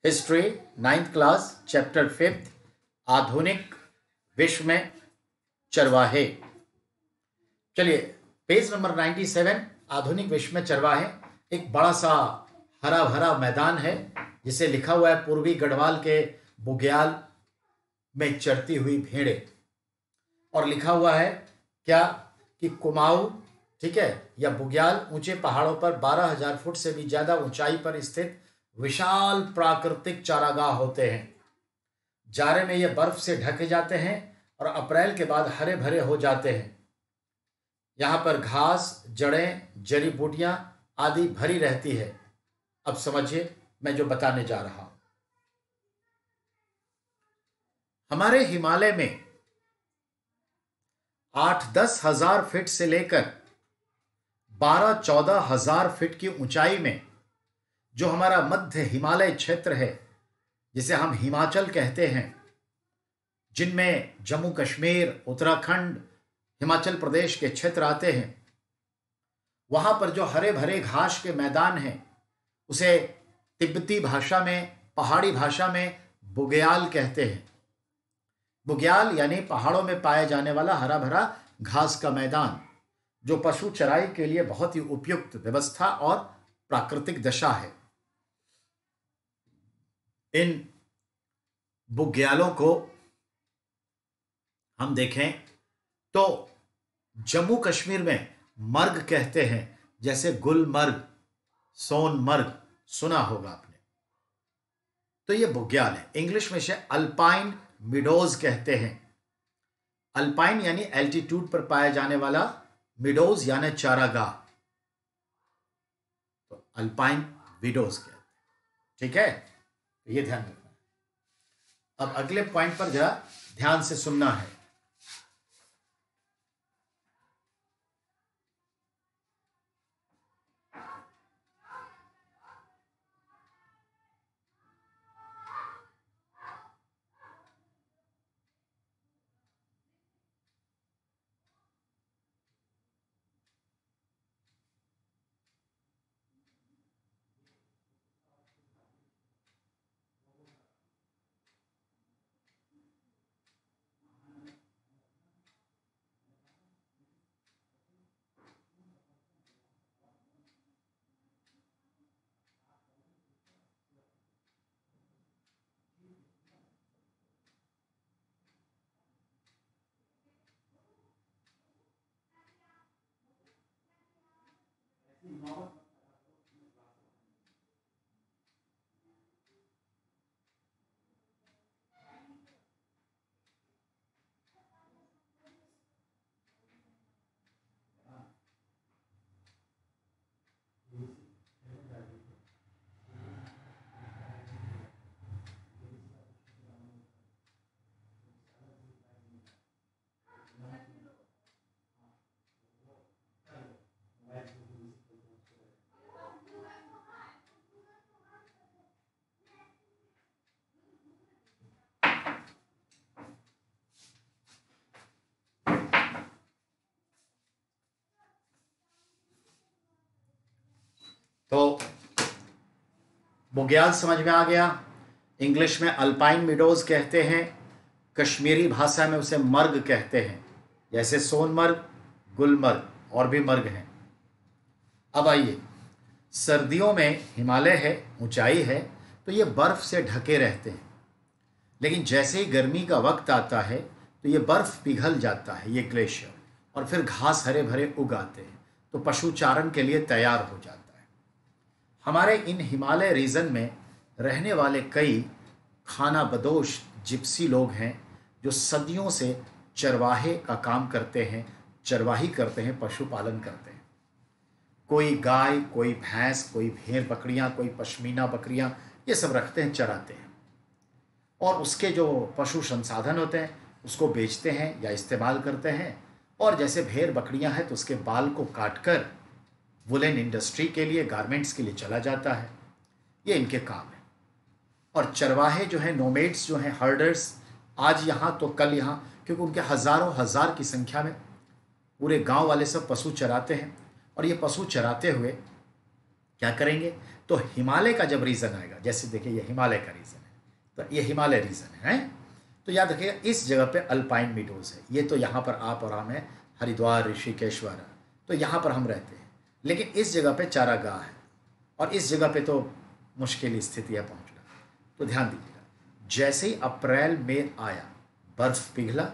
History 9th class chapter 5th आधुनिक विश्व में चरवाहे। चलिए पेज नंबर 97 आधुनिक विश्व में चरवाहे। एक बड़ा सा हरा भरा मैदान है जिसे लिखा हुआ है पूर्वी गढ़वाल के बुग्याल में चरती हुई भेड़ें, और लिखा हुआ है क्या कि कुमाऊं, ठीक है, या बुग्याल ऊंचे पहाड़ों पर 12,000 फुट से भी ज्यादा ऊंचाई पर स्थित विशाल प्राकृतिक चारागाह होते हैं। जाड़े में ये बर्फ से ढके जाते हैं और अप्रैल के बाद हरे भरे हो जाते हैं। यहाँ पर घास, जड़ें, जड़ी बूटियां आदि भरी रहती है। अब समझिए मैं जो बताने जा रहा हूं। हमारे हिमालय में 8-10 हजार फीट से लेकर 12-14 हजार फीट की ऊंचाई में जो हमारा मध्य हिमालय क्षेत्र है, जिसे हम हिमाचल कहते हैं, जिनमें जम्मू कश्मीर, उत्तराखंड, हिमाचल प्रदेश के क्षेत्र आते हैं, वहां पर जो हरे भरे घास के मैदान हैं उसे तिब्बती भाषा में, पहाड़ी भाषा में बुग्याल कहते हैं। बुग्याल यानी पहाड़ों में पाए जाने वाला हरा भरा घास का मैदान, जो पशु चराई के लिए बहुत ही उपयुक्त व्यवस्था और प्राकृतिक दशा है। इन बुग्यालों को हम देखें तो जम्मू कश्मीर में मर्ग कहते हैं, जैसे गुलमर्ग, सोनमर्ग सुना होगा आपने। तो ये बुग्याल है। इंग्लिश में इसे अल्पाइन मिडोज कहते हैं। अल्पाइन यानी एल्टीट्यूड पर पाया जाने वाला, मिडोज यानी चारागाह, तो अल्पाइन मिडोज कहते हैं। ठीक है, ये ध्यान रखना। अब अगले पॉइंट पर जरा ध्यान से सुनना है। तो बुग्याल समझ में आ गया। इंग्लिश में अल्पाइन मिडोज कहते हैं, कश्मीरी भाषा में उसे मर्ग कहते हैं, जैसे सोनमर्ग, गुलमर्ग और भी मर्ग हैं। अब आइए, सर्दियों में हिमालय है, ऊंचाई है, तो ये बर्फ से ढके रहते हैं। लेकिन जैसे ही गर्मी का वक्त आता है तो ये बर्फ पिघल जाता है, ये ग्लेशियर, और फिर घास हरे भरे उग आते हैं, तो पशु चारण के लिए तैयार हो जाता है। हमारे इन हिमालय रीजन में रहने वाले कई खानाबदोश जिप्सी लोग हैं जो सदियों से चरवाहे का काम करते हैं, चरवाही करते हैं, पशुपालन करते हैं। कोई गाय, कोई भैंस, कोई भेड़ बकरियां, कोई पश्मीना बकरियां, ये सब रखते हैं, चराते हैं, और उसके जो पशु संसाधन होते हैं उसको बेचते हैं या इस्तेमाल करते हैं। और जैसे भेड़ बकरियां हैं तो उसके बाल को काटकर वुलन इंडस्ट्री के लिए, गारमेंट्स के लिए चला जाता है। ये इनके काम है। और चरवाहे जो हैं, नोमेड्स जो हैं, हर्डर्स, आज यहाँ तो कल यहाँ, क्योंकि उनके हजारों हजार की संख्या में पूरे गांव वाले सब पशु चराते हैं। और ये पशु चराते हुए क्या करेंगे तो हिमालय का जब रीजन आएगा, जैसे देखिए ये हिमालय का रीजन है, तो ये हिमालय रीजन है, तो याद रखिएगा इस जगह पे अल्पाइन मीडोज है। ये तो यहाँ पर आप और हम हैं, हरिद्वार ऋषिकेश्वर, तो यहाँ पर हम रहते हैं। लेकिन इस जगह पे चारागाह है और इस जगह पे तो मुश्किल स्थिति है पहुँचना। तो ध्यान दीजिएगा, जैसे ही अप्रैल में आया, बर्फ पिघला,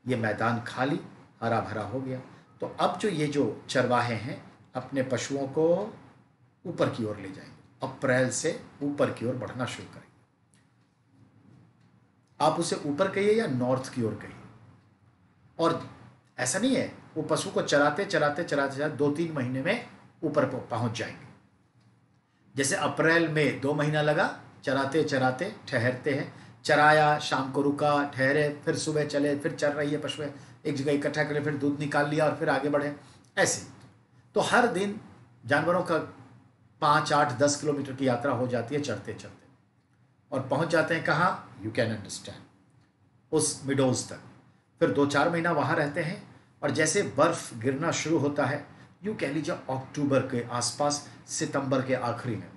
ये मैदान खाली हरा भरा हो गया। तो अब जो ये जो चरवाहे हैं अपने पशुओं को ऊपर की ओर ले जाएंगे, अप्रैल से ऊपर की ओर बढ़ना शुरू करेंगे। आप उसे ऊपर कहिए या नॉर्थ की ओर कहिए। और ऐसा नहीं है, वो पशु को चराते चराते चराते चराते 2-3 महीने में ऊपर पहुंच जाएंगे। जैसे अप्रैल में 2 महीना लगा, चराते चराते ठहरते हैं, चराया, शाम को रुका, ठहरे, फिर सुबह चले, फिर चर रही है पशुएं, एक जगह इकट्ठा करे, फिर दूध निकाल लिया और फिर आगे बढ़े, ऐसे। तो हर दिन जानवरों का 5, 8, 10 किलोमीटर की यात्रा हो जाती है चढ़ते चढ़ते, और पहुंच जाते हैं कहाँ, यू कैन अंडरस्टैंड, उस मिडोज तक। फिर 2-4 महीना वहाँ रहते हैं, और जैसे बर्फ गिरना शुरू होता है, यूँ कह लीजिए अक्टूबर के आसपास, सितंबर के आखिरी में,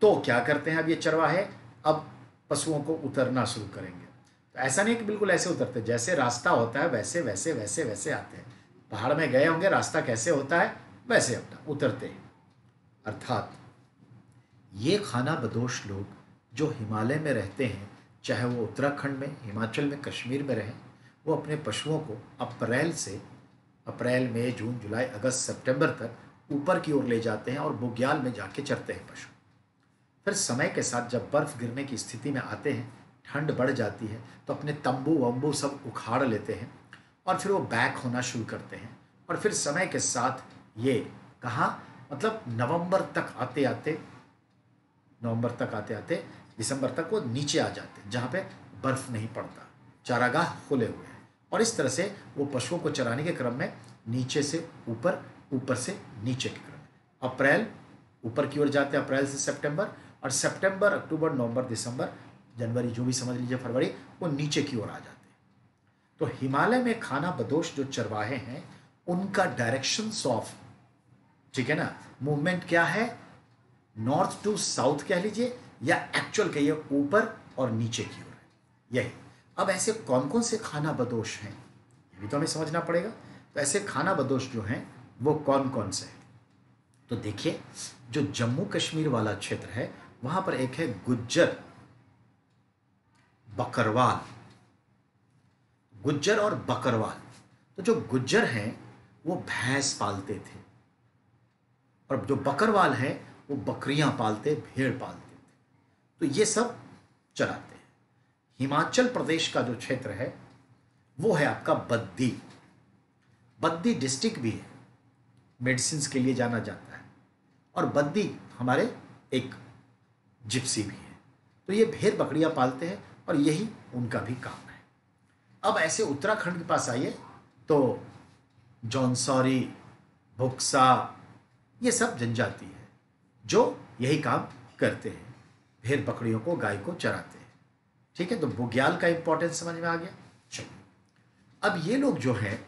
तो क्या करते हैं अब ये चरवाहे, अब पशुओं को उतरना शुरू करेंगे। तो ऐसा नहीं कि बिल्कुल ऐसे उतरते, जैसे रास्ता होता है वैसे वैसे वैसे वैसे आते हैं। पहाड़ में गए होंगे, रास्ता कैसे होता है वैसे अपना उतरते हैं। अर्थात ये खाना बदोश लोग जो हिमालय में रहते हैं, चाहे वो उत्तराखंड में, हिमाचल में, कश्मीर में रहें, वो अपने पशुओं को अप्रैल मई जून जुलाई अगस्त सितंबर तक ऊपर की ओर ले जाते हैं और बुग्याल में जाके चरते हैं पशु। फिर समय के साथ जब बर्फ़ गिरने की स्थिति में आते हैं, ठंड बढ़ जाती है, तो अपने तंबू वंबू सब उखाड़ लेते हैं और फिर वो बैक होना शुरू करते हैं। और फिर समय के साथ ये कहाँ, मतलब नवंबर तक आते आते दिसंबर तक वो नीचे आ जाते हैं, जहाँ पे बर्फ़ नहीं पड़ता, चारागाह खुले हुए हैं। और इस तरह से वो पशुओं को चराने के क्रम में नीचे से ऊपर, ऊपर से नीचे के क्रम में अप्रैल ऊपर की ओर जाते हैं, अप्रैल से सितंबर, और सितंबर, अक्टूबर, नवंबर, दिसंबर, जनवरी, जो भी समझ लीजिए, फरवरी, वो नीचे की ओर आ जाते हैं। तो हिमालय में खाना बदोश जो चरवाहे हैं, उनका डायरेक्शंस ऑफ, ठीक है ना, मूवमेंट क्या है, नॉर्थ टू साउथ कह लीजिए, या एक्चुअल कहिए ऊपर और नीचे की ओर है, यही। अब ऐसे कौन कौन से खाना बदोश हैं, ये भी तो हमें समझना पड़ेगा। तो ऐसे खाना बदोश जो हैं वो कौन कौन से हैं, तो देखिए, जो जम्मू कश्मीर वाला क्षेत्र है, वहां पर एक है गुज्जर, बकरवाल, गुज्जर और बकरवाल। तो जो गुज्जर हैं वो भैंस पालते थे, और जो बकरवाल हैं वो बकरियां पालते, भेड़ पालते थे। तो ये सब चराते हैं। हिमाचल प्रदेश का जो क्षेत्र है वो है आपका बद्दी। बद्दी डिस्ट्रिक्ट भी है, मेडिसिन के लिए जाना जाता है, और बद्दी हमारे एक जिप्सी भी है। तो ये भेड़ बकरियां पालते हैं और यही उनका भी काम है। अब ऐसे उत्तराखंड के पास आइए तो जौनसौरी, भुक्सा, ये सब जनजाति है जो यही काम करते हैं, भेड़ बकरियों को, गाय को चराते हैं। ठीक है, तो बुग्याल का इंपॉर्टेंस समझ में आ गया। चलिए, अब ये लोग जो हैं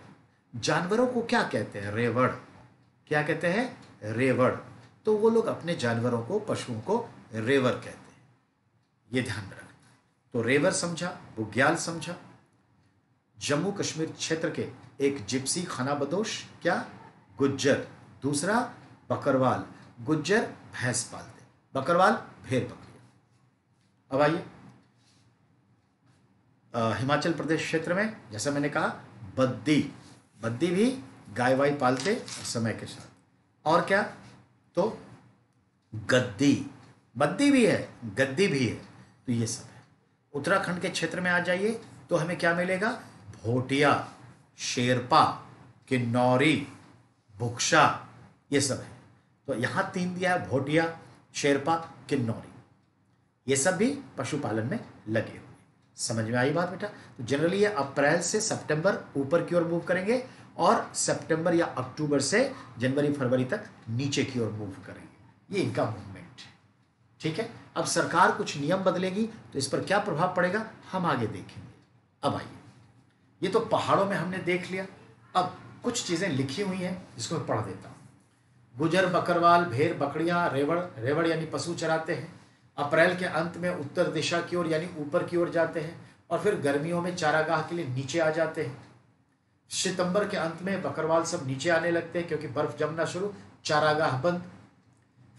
जानवरों को क्या कहते हैं, रेवड़। क्या कहते हैं, रेवड़। तो वो लोग अपने जानवरों को, पशुओं को रेवड़ कहते हैं, ये ध्यान में रखना। तो रेवड़ समझा, बुग्याल समझा। जम्मू कश्मीर क्षेत्र के एक जिप्सी खाना बदोश, क्या, गुज्जर। दूसरा बकरवाल, गुज्जर भैंस पालते, बकरवाल भेड़ बकरियां। अब आइए हिमाचल प्रदेश क्षेत्र में, जैसा मैंने कहा, बद्दी, बद्दी भी गाय वाय पालते समय के साथ। और क्या, तो गद्दी, बद्दी भी है, गद्दी भी है, तो ये सब है। उत्तराखंड के क्षेत्र में आ जाइए तो हमें क्या मिलेगा, भोटिया, शेरपा, किन्नौरी, भुक्शा, ये सब है। तो यहाँ 3 दिया है, भोटिया, शेरपा, किन्नौरी, ये सब भी पशुपालन में लगे हुए। समझ में आई बात बेटा। तो जनरली ये अप्रैल से सितंबर ऊपर की ओर मूव करेंगे, और सितंबर या अक्टूबर से जनवरी फरवरी तक नीचे की ओर मूव करेंगे, ये इनका मूवमेंट है। ठीक है, अब सरकार कुछ नियम बदलेगी तो इस पर क्या प्रभाव पड़ेगा हम आगे देखेंगे। अब आइए, ये तो पहाड़ों में हमने देख लिया। अब कुछ चीज़ें लिखी हुई हैं जिसको मैं पढ़ देता हूँ। गुजर, बकरवाल, भेड़, बकरियां, रेवड़, रेवड़ यानी पशु चराते हैं। अप्रैल के अंत में उत्तर दिशा की ओर यानी ऊपर की ओर जाते हैं और फिर गर्मियों में चारागाह के लिए नीचे आ जाते हैं। सितंबर के अंत में बकरवाल सब नीचे आने लगते हैं क्योंकि बर्फ जमना शुरू, चारागाह बंद।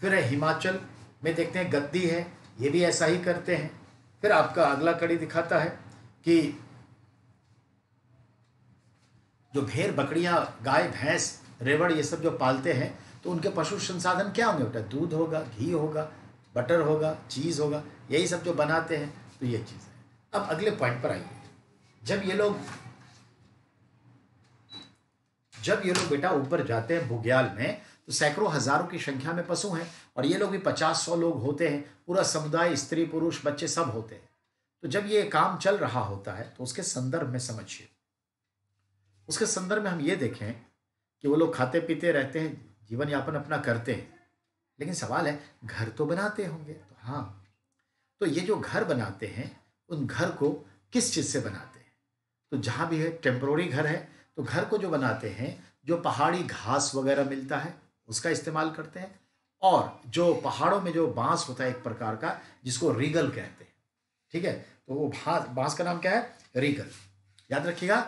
फिर है हिमाचल में देखते हैं गद्दी है, ये भी ऐसा ही करते हैं। फिर आपका अगला कड़ी दिखाता है कि जो भेड़, बकरियां, गाय, भैंस, रेवड़ ये सब जो पालते हैं तो उनके पशु संसाधन क्या होंगे बेटा? दूध होगा, घी होगा, बटर होगा, चीज़ होगा, यही सब जो बनाते हैं। तो ये चीज़ है। अब अगले पॉइंट पर आइए। जब ये लोग बेटा ऊपर जाते हैं बुग्याल में तो सैकड़ों हजारों की संख्या में पशु हैं और ये लोग भी 50-100 लोग होते हैं। पूरा समुदाय, स्त्री पुरुष बच्चे सब होते हैं। तो जब ये काम चल रहा होता है तो उसके संदर्भ में समझिए। उसके संदर्भ में हम ये देखें कि वो लोग खाते पीते रहते हैं, जीवन यापन अपना करते हैं, लेकिन सवाल है घर तो बनाते होंगे। तो हाँ, तो ये जो घर बनाते हैं उन घर को किस चीज़ से बनाते हैं? तो जहाँ भी है टेम्पोररी घर है तो घर को जो बनाते हैं, जो पहाड़ी घास वगैरह मिलता है उसका इस्तेमाल करते हैं। और जो पहाड़ों में जो बांस होता है एक प्रकार का, जिसको रीगल कहते हैं, ठीक है, तो वो बांस का नाम क्या है? रीगल। याद रखिएगा,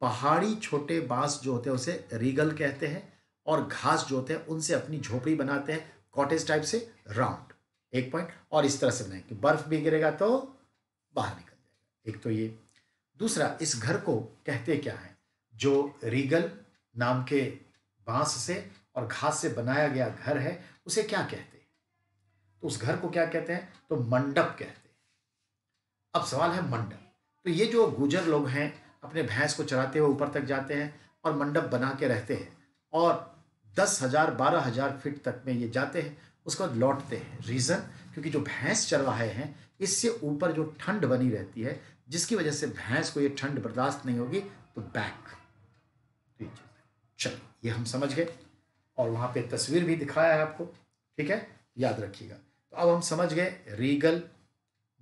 पहाड़ी छोटे बांस जो होते हैं उसे रीगल कहते हैं और घास जो होते हैं उनसे अपनी झोपड़ी बनाते हैं, कॉटेज टाइप से, राउंड। एक पॉइंट। और इस तरह से बनाए कि बर्फ भी गिरेगा तो बाहर निकल जाएगा। एक तो ये। दूसरा, इस घर को कहते क्या है? जो रीगल नाम के बांस से और घास से बनाया गया घर है उसे क्या कहते हैं? तो उस घर को क्या कहते हैं? तो मंडप कहते हैं। अब सवाल है मंडप। तो ये जो गुजर लोग हैं अपने भैंस को चराते हुए ऊपर तक जाते हैं और मंडप बना के रहते हैं और 10,000 12,000 फीट तक में ये जाते हैं, उसके बाद लौटते हैं। रीज़न, क्योंकि जो भैंस चरवाहे हैं इससे ऊपर जो ठंड बनी रहती है जिसकी वजह से भैंस को ये ठंड बर्दाश्त नहीं होगी, तो बैक। तो ये चीज़, चलिए ये हम समझ गए और वहाँ पे तस्वीर भी दिखाया है आपको, ठीक है, याद रखिएगा। तो अब हम समझ गए रीगल,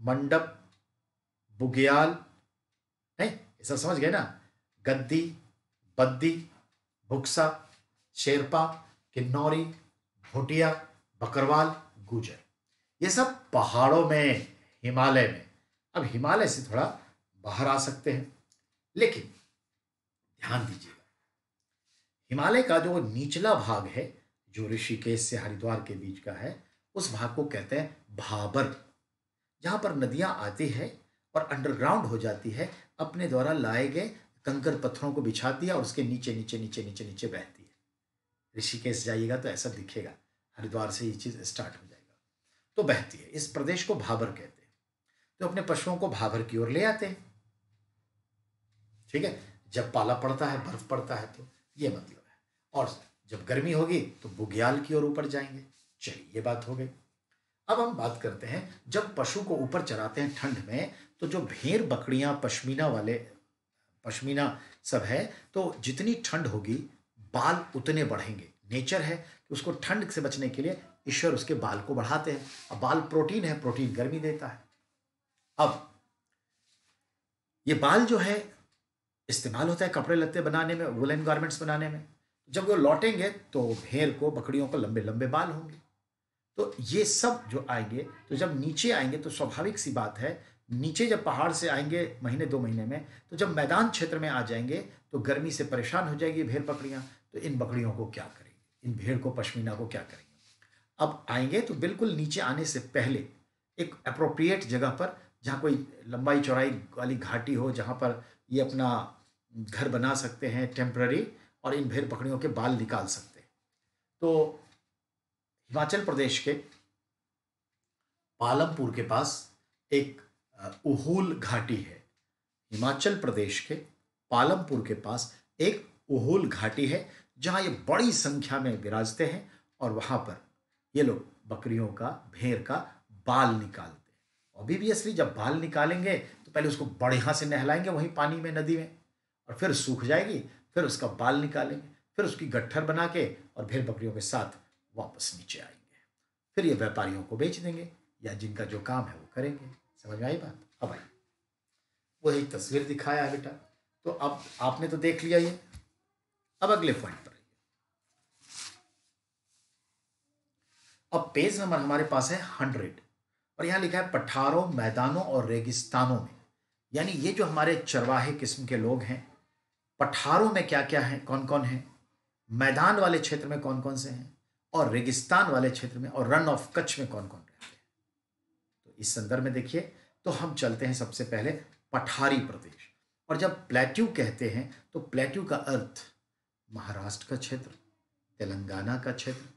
मंडप, बुग्याल, नहीं ये सब समझ गए ना? गद्दी, बद्दी, बुक्सा, शेरपा, किन्नौरी, भोटिया, बकरवाल, गुजर, ये सब पहाड़ों में, हिमालय में। अब हिमालय से थोड़ा बाहर आ सकते हैं, लेकिन ध्यान दीजिएगा, हिमालय का जो निचला भाग है जो ऋषिकेश से हरिद्वार के बीच का है, उस भाग को कहते हैं भाबर, जहां पर नदियां आती है और अंडरग्राउंड हो जाती है, अपने द्वारा लाए गए कंकर पत्थरों को बिछाती है और उसके नीचे नीचे नीचे नीचे नीचे बहती है। ऋषिकेश जाइएगा तो ऐसा दिखेगा, हरिद्वार से ये चीज स्टार्ट हो जाएगा, तो बहती है। इस प्रदेश को भाबर कहते हैं। तो अपने पशुओं को भाबर की ओर ले आते हैं, ठीक है, जब पाला पड़ता है, बर्फ पड़ता है, तो ये मतलब है। और जब गर्मी होगी तो बुग्याल की ओर ऊपर जाएंगे। चलिए ये बात हो गई। अब हम बात करते हैं, जब पशु को ऊपर चराते हैं ठंड में, तो जो भेड़, बकरियां, पश्मीना सब है, तो जितनी ठंड होगी बाल उतने बढ़ेंगे। नेचर है कि उसको ठंड से बचने के लिए ईश्वर उसके बाल को बढ़ाते हैं। अब बाल प्रोटीन है, प्रोटीन गर्मी देता है। अब ये बाल जो है इस्तेमाल होता है कपड़े लत्ते बनाने में, वुलन गारमेंट्स बनाने में। जब वो लौटेंगे तो भेड़ को, बकरियों को लंबे लंबे बाल होंगे। तो ये सब जो आएंगे, तो जब नीचे आएंगे तो स्वाभाविक सी बात है, नीचे जब पहाड़ से आएंगे महीने 2 महीने में, तो जब मैदान क्षेत्र में आ जाएंगे तो गर्मी से परेशान हो जाएगी भेड़ बकरियां। तो इन बकरियों को क्या करेंगे, इन भेड़ को, पश्मीना को क्या करेंगे? अब आएंगे तो बिल्कुल नीचे आने से पहले एक अप्रोप्रिएट जगह पर, जहाँ कोई लंबाई चौड़ाई वाली घाटी हो, जहाँ पर ये अपना घर बना सकते हैं टेम्पररी, और इन भेड़ बकरियों के बाल निकाल सकते हैं। तो हिमाचल प्रदेश के पालमपुर के पास एक उहूल घाटी है। हिमाचल प्रदेश के पालमपुर के पास एक उहूल घाटी है जहां ये बड़ी संख्या में विराजते हैं और वहां पर ये लोग बकरियों का, भेड़ का बाल निकालते हैं। ऑब्वियसली जब बाल निकालेंगे तो पहले उसको बढ़िया से नहलाएंगे वहीं पानी में, नदी में, और फिर सूख जाएगी, फिर उसका बाल निकालेंगे, फिर उसकी गट्ठर बना के और भेड़ बकरियों के साथ वापस नीचे आएंगे। फिर ये व्यापारियों को बेच देंगे या जिनका जो काम है वो करेंगे। समझ में आई बात? अब आई वो एक तस्वीर दिखाया है बेटा, तो अब आपने तो देख लिया ये। अब अगले पॉइंट पर आइए। अब पेज नंबर हमारे पास है 100 और यहाँ लिखा है पठारों, मैदानों और रेगिस्तानों में। यानी ये जो हमारे चरवाहे किस्म के लोग हैं, पठारों में क्या क्या है, कौन कौन है, मैदान वाले क्षेत्र में कौन कौन से हैं, और रेगिस्तान वाले क्षेत्र में और रन ऑफ कच्छ में कौन कौन रहते हैं। तो इस संदर्भ में देखिए, तो हम चलते हैं सबसे पहले पठारी प्रदेश। और जब प्लेट्यू कहते हैं तो प्लेट्यू का अर्थ महाराष्ट्र का क्षेत्र, तेलंगाना का क्षेत्र,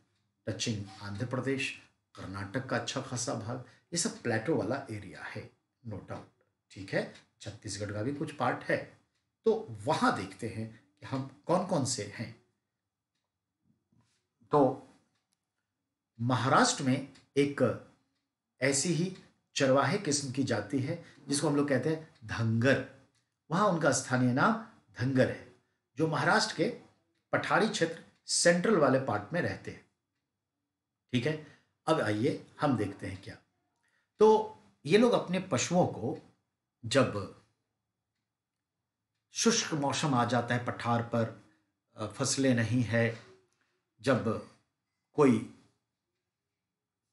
टचिंग आंध्र प्रदेश, कर्नाटक का अच्छा खासा भाग, ये सब प्लेटो वाला एरिया है, नो डाउट। ठीक है, छत्तीसगढ़ का भी कुछ पार्ट है। तो वहां देखते हैं कि हम कौन कौन से हैं। तो महाराष्ट्र में एक ऐसी ही चरवाहे किस्म की जाति है जिसको हम लोग कहते हैं धंगर। वहां उनका स्थानीय नाम धंगर है, जो महाराष्ट्र के पठारी क्षेत्र सेंट्रल वाले पार्ट में रहते हैं। ठीक है, अब आइए हम देखते हैं क्या। तो ये लोग अपने पशुओं को जब शुष्क मौसम आ जाता है, पठार पर फसलें नहीं है, जब कोई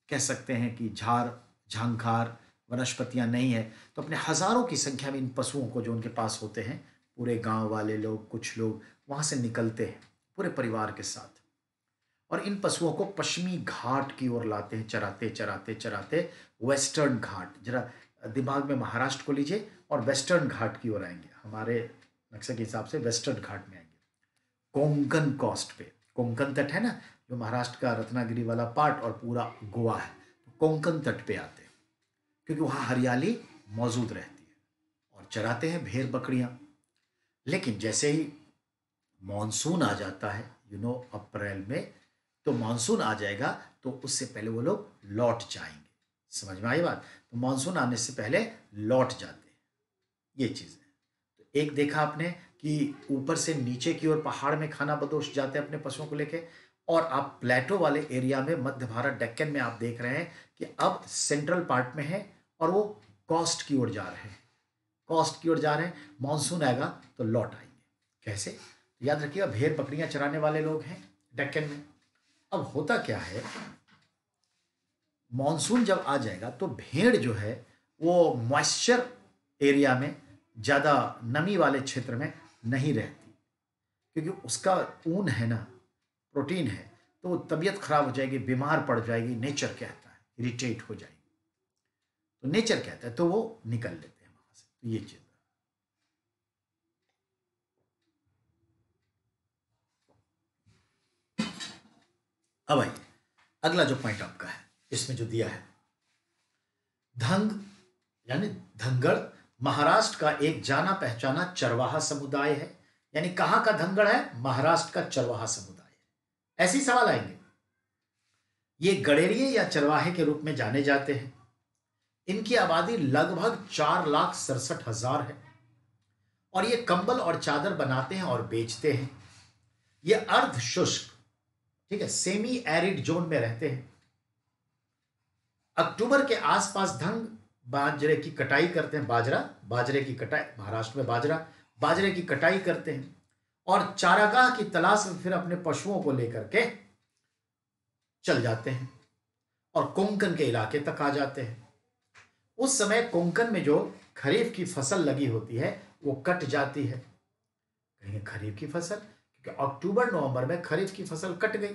कह सकते हैं कि झाड़ झंखार वनस्पतियां नहीं है, तो अपने हजारों की संख्या में इन पशुओं को जो उनके पास होते हैं, पूरे गांव वाले लोग, कुछ लोग वहां से निकलते हैं पूरे परिवार के साथ और इन पशुओं को पश्चिमी घाट की ओर लाते हैं, चराते चराते चराते वेस्टर्न घाट। जरा दिमाग में महाराष्ट्र को लीजिए और वेस्टर्न घाट की ओर आएंगे, हमारे नक्शे के हिसाब से वेस्टर्न घाट में आएंगे, कोंकण कोस्ट पे। कोंकण तट है ना, जो महाराष्ट्र का रत्नागिरी वाला पार्ट और पूरा गोवा है, तो कोंकण तट पे आते हैं क्योंकि वहाँ हरियाली मौजूद रहती है और चराते हैं भेड़ बकरियां। लेकिन जैसे ही मॉनसून आ जाता है, अप्रैल में, तो मॉनसून आ जाएगा तो उससे पहले वो लोग लौट जाएंगे। समझ में आई बात? तो मॉनसून आने से पहले लौट जाते हैं, ये चीज़ है। तो एक देखा आपने कि ऊपर से नीचे की ओर पहाड़ में खाना बदोश जाते हैं अपने पशुओं को लेके, और आप प्लेटो वाले एरिया में, मध्य भारत डेक्कन में आप देख रहे हैं कि अब सेंट्रल पार्ट में है और वो कोस्ट की ओर जा रहे हैं, कोस्ट की ओर जा रहे हैं। मॉनसून आएगा तो लौट आएंगे। कैसे? याद रखिएगा, भेड़ बकरियां चराने वाले लोग हैं डेक्कन में। अब होता क्या है, मॉनसून जब आ जाएगा तो भेड़ जो है वो मॉइस्चर एरिया में, ज़्यादा नमी वाले क्षेत्र में नहीं रहती, क्योंकि उसका ऊन है ना, प्रोटीन है, तो वो तबीयत खराब हो जाएगी, बीमार पड़ जाएगी, नेचर कहता है, इरिटेट हो जाएगी, तो नेचर कहता है, तो वो निकल लेते हैं वहां से। तो ये चीज अब आइए, अगला जो पॉइंट आपका है इसमें जो दिया है, धंग यानी धंगड़ महाराष्ट्र का एक जाना पहचाना चरवाहा समुदाय है। यानी कहां का धंगड़ है? महाराष्ट्र का चरवाहा समुदाय है। ऐसे ही सवाल आएंगे। ये गडेरिये या चरवाहे के रूप में जाने जाते हैं। इनकी आबादी लगभग 4,67,000 है और ये कंबल और चादर बनाते हैं और बेचते हैं। ये अर्ध शुष्क, ठीक है, सेमी एरिड जोन में रहते हैं। अक्टूबर के आसपास धंग बाजरे की कटाई करते हैं, बाजरे की कटाई, महाराष्ट्र में बाजरे की कटाई करते हैं और चारागाह की तलाश में फिर अपने पशुओं को लेकर के चल जाते हैं और कोंकण के इलाके तक आ जाते हैं। उस समय कोंकण में जो खरीफ की फसल लगी होती है वो कट जाती है। कहेंगे खरीफ की फसल, क्योंकि अक्टूबर नवंबर में खरीफ की फसल कट गई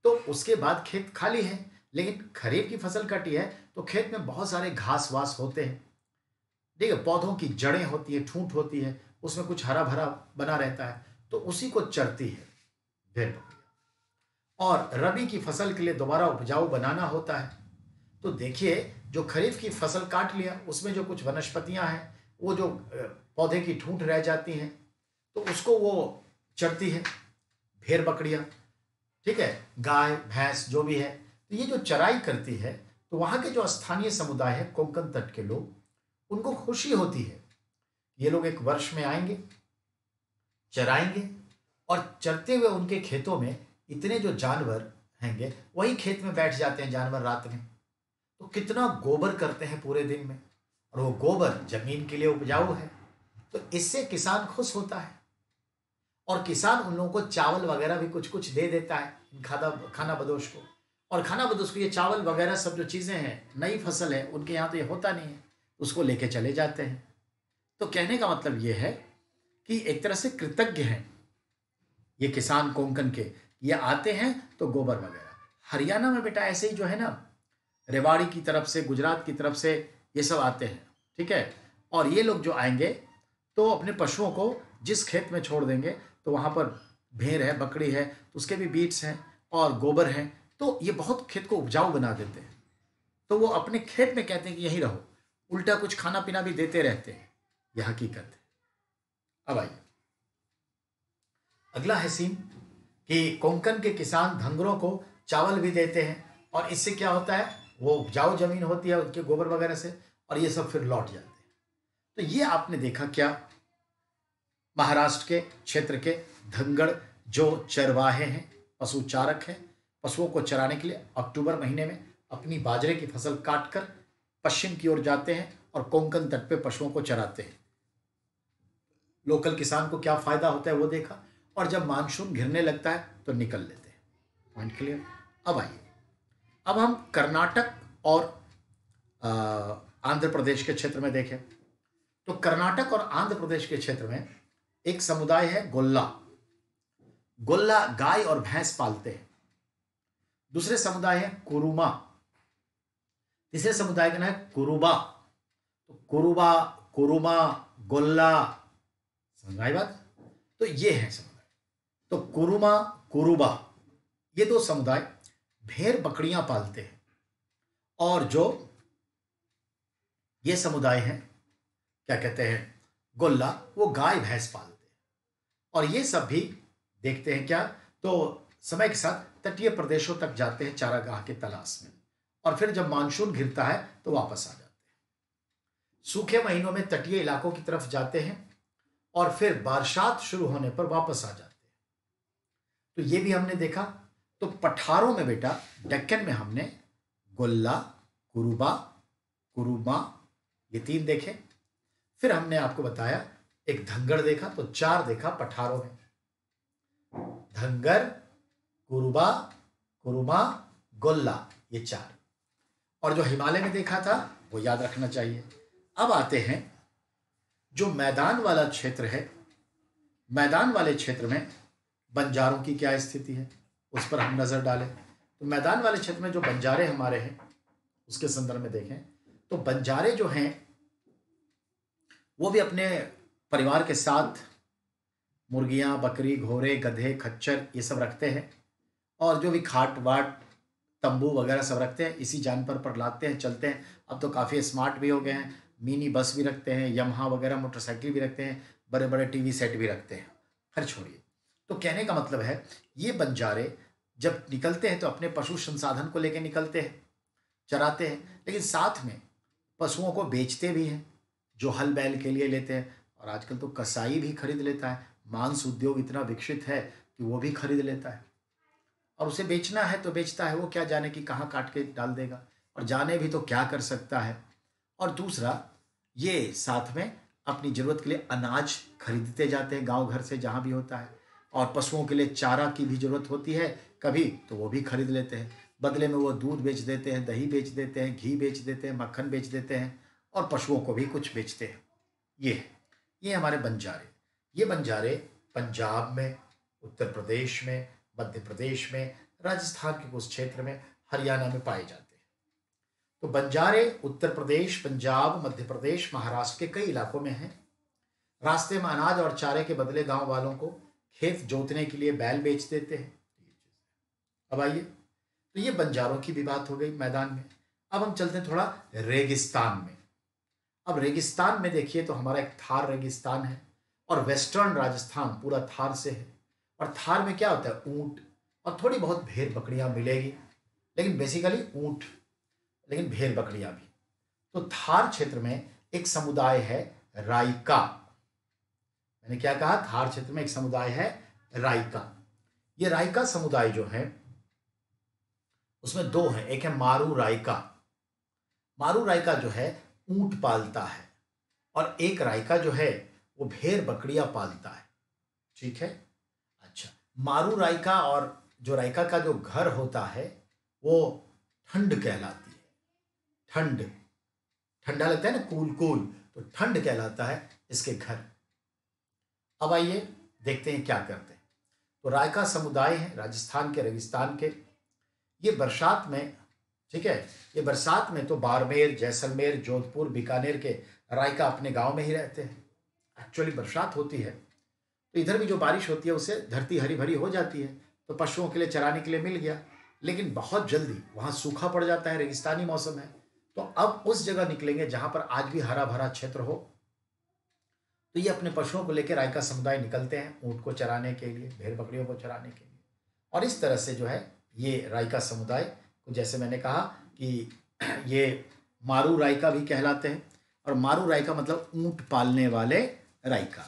तो उसके बाद खेत खाली है, लेकिन खरीफ की फसल कटी है तो खेत में बहुत सारे घास वास होते हैं, ठीक है, पौधों की जड़ें होती है, ठूंठ होती है, उसमें कुछ हरा भरा बना रहता है, तो उसी को चरती है भेड़ बकरियां। और रबी की फसल के लिए दोबारा उपजाऊ बनाना होता है। तो देखिए, जो खरीफ की फसल काट लिया उसमें जो कुछ वनस्पतियां हैं, वो जो पौधे की ठूंठ रह जाती हैं, तो उसको वो चरती है भेड़ बकरियां, ठीक है, गाय भैंस जो भी है। तो ये जो चराई करती है, तो वहां के जो स्थानीय समुदाय है, कोंकण तट के लोग, उनको खुशी होती है। ये लोग एक वर्ष में आएंगे, चराएंगे और चरते हुए उनके खेतों में इतने जो जानवर हैंगे वही खेत में बैठ जाते हैं जानवर रात में, तो कितना गोबर करते हैं पूरे दिन में, और वो गोबर जमीन के लिए उपजाऊ है, तो इससे किसान खुश होता है और किसान उन लोगों को चावल वगैरह भी कुछ कुछ दे देता है खाना बदोश को, और खाना बदोश को ये चावल वगैरह सब जो चीज़ें हैं, नई फसल है, उनके यहाँ तो ये होता नहीं है, उसको लेके चले जाते हैं। तो कहने का मतलब ये है कि एक तरह से कृतज्ञ हैं ये किसान कोंकण के, ये आते हैं तो गोबर वगैरह। हरियाणा में बेटा ऐसे ही जो है ना, रेवाड़ी की तरफ से, गुजरात की तरफ से ये सब आते हैं, ठीक है। और ये लोग जो आएंगे तो अपने पशुओं को जिस खेत में छोड़ देंगे, तो वहाँ पर भेड़ है, बकरी है, तो उसके भी बीट्स हैं और गोबर हैं, तो ये बहुत खेत को उपजाऊ बना देते हैं। तो वो अपने खेत में कहते हैं कि यहीं रहो, उल्टा कुछ खाना पीना भी देते रहते हैं, यह हकीकत है। अब आइए अगला है सीन कि कोंकण के किसान धंगरों को चावल भी देते हैं, और इससे क्या होता है, वो उपजाऊ जमीन होती है उनके गोबर वगैरह से, और ये सब फिर लौट जाते हैं। तो ये आपने देखा क्या, महाराष्ट्र के क्षेत्र के धंगड़ जो चरवाहे हैं, पशु चारक हैं, पशुओं को चराने के लिए अक्टूबर महीने में अपनी बाजरे की फसल काटकर पश्चिम की ओर जाते हैं और कोंकण तट पे पशुओं को चराते हैं। लोकल किसान को क्या फायदा होता है वो देखा, और जब मानसून घिरने लगता है तो निकल लेते हैं। Point clear. अब आइए, अब हम कर्नाटक और आंध्र प्रदेश के क्षेत्र में देखें। तो कर्नाटक और आंध्र प्रदेश के क्षेत्र में एक समुदाय है गोल्ला। गोल्ला गाय और भैंस पालते हैं। दूसरे समुदाय है कुरुमा। तीसरे समुदाय का नाम है कुरुबा। तो कुरुबा, कुरुमा, गोल्ला, समझ आई बात। तो ये है समुदाय। तो कुरुमा, कुरुबा, ये दो समुदाय भेड़ बकरियां पालते हैं, और जो ये समुदाय है क्या कहते हैं, गोल्ला, वो गाय भैंस पालते हैं। और ये सब भी देखते हैं क्या, तो समय के साथ तटीय प्रदेशों तक जाते हैं चारागाह के तलाश में, और फिर जब मानसून घिरता है तो वापस आ जाते हैं। सूखे महीनों में तटीय इलाकों की तरफ जाते हैं, और फिर बरसात शुरू होने पर वापस आ जाते हैं। तो ये भी हमने देखा। तो पठारों में बेटा, डेक्कन में हमने गोल्ला, कुरुबा, कुरुमा, ये तीन देखे। फिर हमने आपको बताया एक धंगड़ देखा, तो चार देखा पठारों में, धंगर, कुरुबा, कुरुमा, गोल्ला, ये चार। और जो हिमालय में देखा था वो याद रखना चाहिए। अब आते हैं जो मैदान वाला क्षेत्र है, मैदान वाले क्षेत्र में बंजारों की क्या स्थिति है, उस पर हम नजर डालें। तो मैदान वाले क्षेत्र में जो बंजारे हमारे हैं उसके संदर्भ में देखें, तो बंजारे जो हैं वो भी अपने परिवार के साथ मुर्गियां, बकरी, घोड़े, गधे, खच्चर ये सब रखते हैं, और जो भी खाट वाट, तंबू वगैरह सब रखते हैं, इसी जानवर पर लाते हैं, चलते हैं। अब तो काफ़ी स्मार्ट भी हो गए हैं, मिनी बस भी रखते हैं, यमहा वगैरह मोटरसाइकिल भी रखते हैं, बड़े बड़े टीवी सेट भी रखते हैं। खैर छोड़िए। तो कहने का मतलब है, ये बंजारे जब निकलते हैं तो अपने पशु संसाधन को लेकर निकलते हैं, चराते हैं, लेकिन साथ में पशुओं को बेचते भी हैं, जो हल बैल के लिए लेते हैं, और आजकल तो कसाई भी खरीद लेता है। मांस उद्योग इतना विकसित है कि वो भी खरीद लेता है, और उसे बेचना है तो बेचता है, वो क्या जाने कि कहाँ काट के डाल देगा, और जाने भी तो क्या कर सकता है। और दूसरा, ये साथ में अपनी ज़रूरत के लिए अनाज खरीदते जाते हैं गांव घर से जहाँ भी होता है, और पशुओं के लिए चारा की भी ज़रूरत होती है कभी, तो वो भी खरीद लेते हैं। बदले में वो दूध बेच देते हैं, दही बेच देते हैं, घी बेच देते हैं, मक्खन बेच देते हैं, और पशुओं को भी कुछ बेचते हैं। ये हमारे बंजारे। ये बंजारे पंजाब में, उत्तर प्रदेश में, मध्य प्रदेश में, राजस्थान के कुछ क्षेत्र में, हरियाणा में पाए जाते हैं। तो बंजारे उत्तर प्रदेश, पंजाब, मध्य प्रदेश, महाराष्ट्र के कई इलाकों में हैं। रास्ते में अनाज और चारे के बदले गांव वालों को खेत जोतने के लिए बैल बेच देते हैं। अब आइए, तो ये बंजारों की भी बात हो गई मैदान में। अब हम चलते हैं थोड़ा रेगिस्तान में। अब रेगिस्तान में देखिए, तो हमारा एक थार रेगिस्तान है, और वेस्टर्न राजस्थान पूरा थार से है। और थार में क्या होता है, ऊंट और थोड़ी बहुत भेड़ बकरियां मिलेगी, लेकिन बेसिकली ऊंट, लेकिन भेड़ बकरियां भी। तो थार क्षेत्र में एक समुदाय है राइका। मैंने क्या कहा, थार क्षेत्र में एक समुदाय है राइका। ये राइका समुदाय जो है उसमें दो है, एक है मारू राइका। मारू राइका जो है ऊंट पालता है, और एक राइका जो है वो भेड़ बकरियां पालता है। ठीक है। अच्छा, मारू राइका और जो राइका का जो घर होता है वो ठंड कहलाती है। ठंड, ठंडा लगता है ना, कूल कूल, तो ठंड कहलाता है इसके घर। अब आइए देखते हैं क्या करते हैं। तो रायका समुदाय है राजस्थान के रेगिस्तान के। ये बरसात में, ठीक है, ये बरसात में तो बाड़मेर, जैसलमेर, जोधपुर, बीकानेर के रायका अपने गांव में ही रहते हैं। एक्चुअली बरसात होती है तो इधर भी जो बारिश होती है उससे धरती हरी भरी हो जाती है, तो पशुओं के लिए चराने के लिए मिल गया। लेकिन बहुत जल्दी वहाँ सूखा पड़ जाता है, रेगिस्तानी मौसम है। तो अब उस जगह निकलेंगे जहाँ पर आज भी हरा भरा क्षेत्र हो। तो ये अपने पशुओं को लेकर रायका समुदाय निकलते हैं ऊँट को चराने के लिए, भेड़ बकरियों को चराने के लिए। और इस तरह से जो है ये रायका समुदाय को, जैसे मैंने कहा कि ये मारू रायका भी कहलाते हैं। और मारू रायका मतलब ऊँट पालने वाले रायका,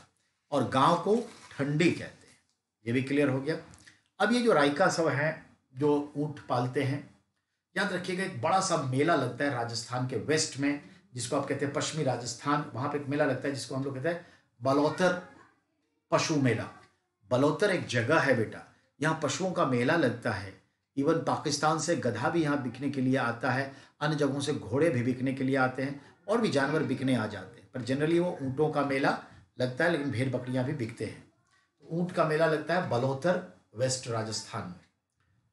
और गांव को ठंडी कहते हैं। ये भी क्लियर हो गया। अब ये जो रायका सब हैं जो ऊँट पालते हैं, याद रखिएगा एक बड़ा सा मेला लगता है राजस्थान के वेस्ट में, जिसको आप कहते हैं पश्चिमी राजस्थान। वहाँ पे एक मेला लगता है जिसको हम लोग कहते हैं बलौतर पशु मेला। बलौतर एक जगह है बेटा, यहाँ पशुओं का मेला लगता है। इवन पाकिस्तान से गधा भी यहाँ बिकने के लिए आता है, अन्य जगहों से घोड़े भी बिकने के लिए आते हैं, और भी जानवर बिकने आ जाते हैं। पर जनरली वो ऊँटों का मेला लगता है, लेकिन भेड़ बकरियाँ भी बिकते हैं। तो ऊँट का मेला लगता है बलौतर, वेस्ट राजस्थान में।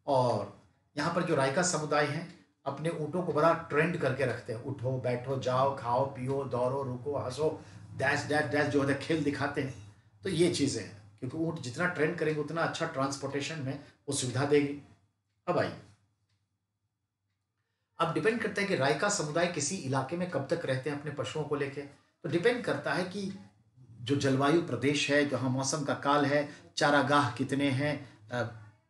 और यहाँ पर जो रायका समुदाय हैं अपने ऊँटों को बड़ा ट्रेंड करके रखते हैं। उठो बैठो जाओ खाओ पियो दौड़ो रुको हंसो, डैश डैश डैश जो है खेल दिखाते हैं। तो ये चीज़ें हैं, क्योंकि ऊँट जितना ट्रेंड करेंगे उतना अच्छा ट्रांसपोर्टेशन में वो सुविधा देगी। अब आइए, अब डिपेंड करता है कि रायका समुदाय किसी इलाके में कब तक रहते हैं अपने पशुओं को लेके। तो डिपेंड करता है कि जो जलवायु प्रदेश है, जहाँ मौसम का काल है, चारागाह कितने हैं,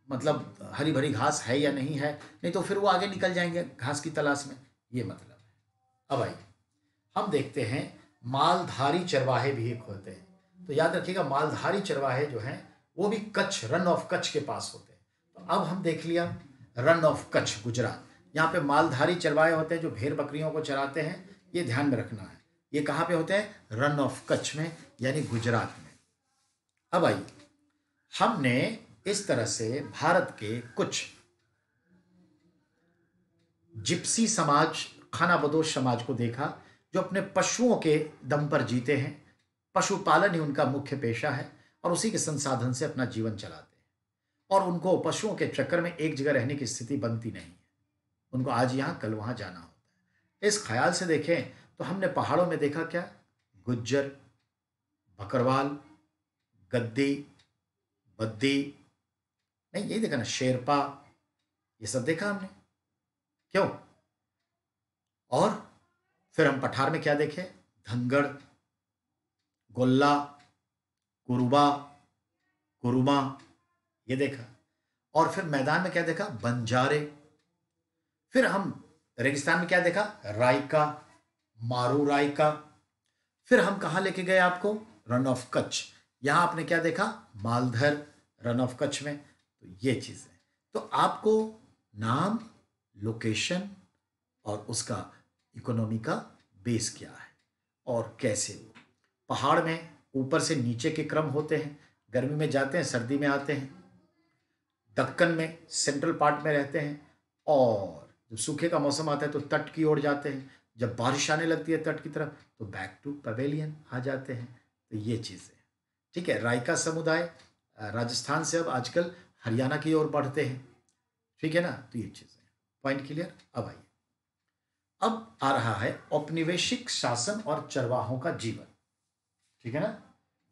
मतलब हरी भरी घास है या नहीं है, नहीं तो फिर वो आगे निकल जाएंगे घास की तलाश में, ये मतलब है। अब आइए हम देखते हैं मालधारी चरवाहे भी एक होते हैं। तो याद रखिएगा मालधारी चरवाहे जो हैं वो भी कच्छ, रन ऑफ कच्छ के पास होते हैं। तो अब हम देख लिया रन ऑफ कच्छ गुजरात, यहाँ पे मालधारी चरवाहे होते हैं जो भेड़ बकरियों को चराते हैं। ये ध्यान में रखना है, ये कहाँ पे होते हैं? रन ऑफ कच्छ में, यानी गुजरात में। अब आइए हमने इस तरह से भारत के कुछ जिप्सी समाज, खानाबदोश समाज को देखा जो अपने पशुओं के दम पर जीते हैं। पशुपालन ही उनका मुख्य पेशा है और उसी के संसाधन से अपना जीवन चलाते हैं। और उनको पशुओं के चक्कर में एक जगह रहने की स्थिति बनती नहीं है, उनको आज यहाँ कल वहाँ जाना होता है। इस ख्याल से देखें तो हमने पहाड़ों में देखा क्या? गुज्जर, बकरवाल, गद्दी, बद्दी, नहीं यही देखा ना, शेरपा, ये सब देखा हमने। क्यों? और फिर हम पठार में क्या देखे? धनगढ़, गोल्ला, कुरुबा, कुरुमा, ये देखा। और फिर मैदान में क्या देखा? बंजारे। फिर हम रेगिस्तान में क्या देखा? रायका, मारू रायका। फिर हम कहाँ लेके गए आपको? Run of Kutch. यहाँ आपने क्या देखा? मालधर, रन ऑफ कच्छ में। तो ये चीज़ है। तो आपको नाम, लोकेशन और उसका इकोनॉमी का बेस क्या है और कैसे वो पहाड़ में ऊपर से नीचे के क्रम होते हैं। गर्मी में जाते हैं, सर्दी में आते हैं। दक्कन में सेंट्रल पार्ट में रहते हैं, और जब सूखे का मौसम आता है तो तट की ओर जाते हैं। जब बारिश आने लगती है तट की तरफ तो बैक टू पवेलियन आ जाते हैं। तो ये चीज़ें, ठीक है। रायका समुदाय राजस्थान से अब आजकल हरियाणा की ओर बढ़ते हैं, ठीक है ना। तो ये चीज़ें, पॉइंट क्लियर। अब आइए, अब आ रहा है औपनिवेशिक शासन और चरवाहों का जीवन, ठीक है ना।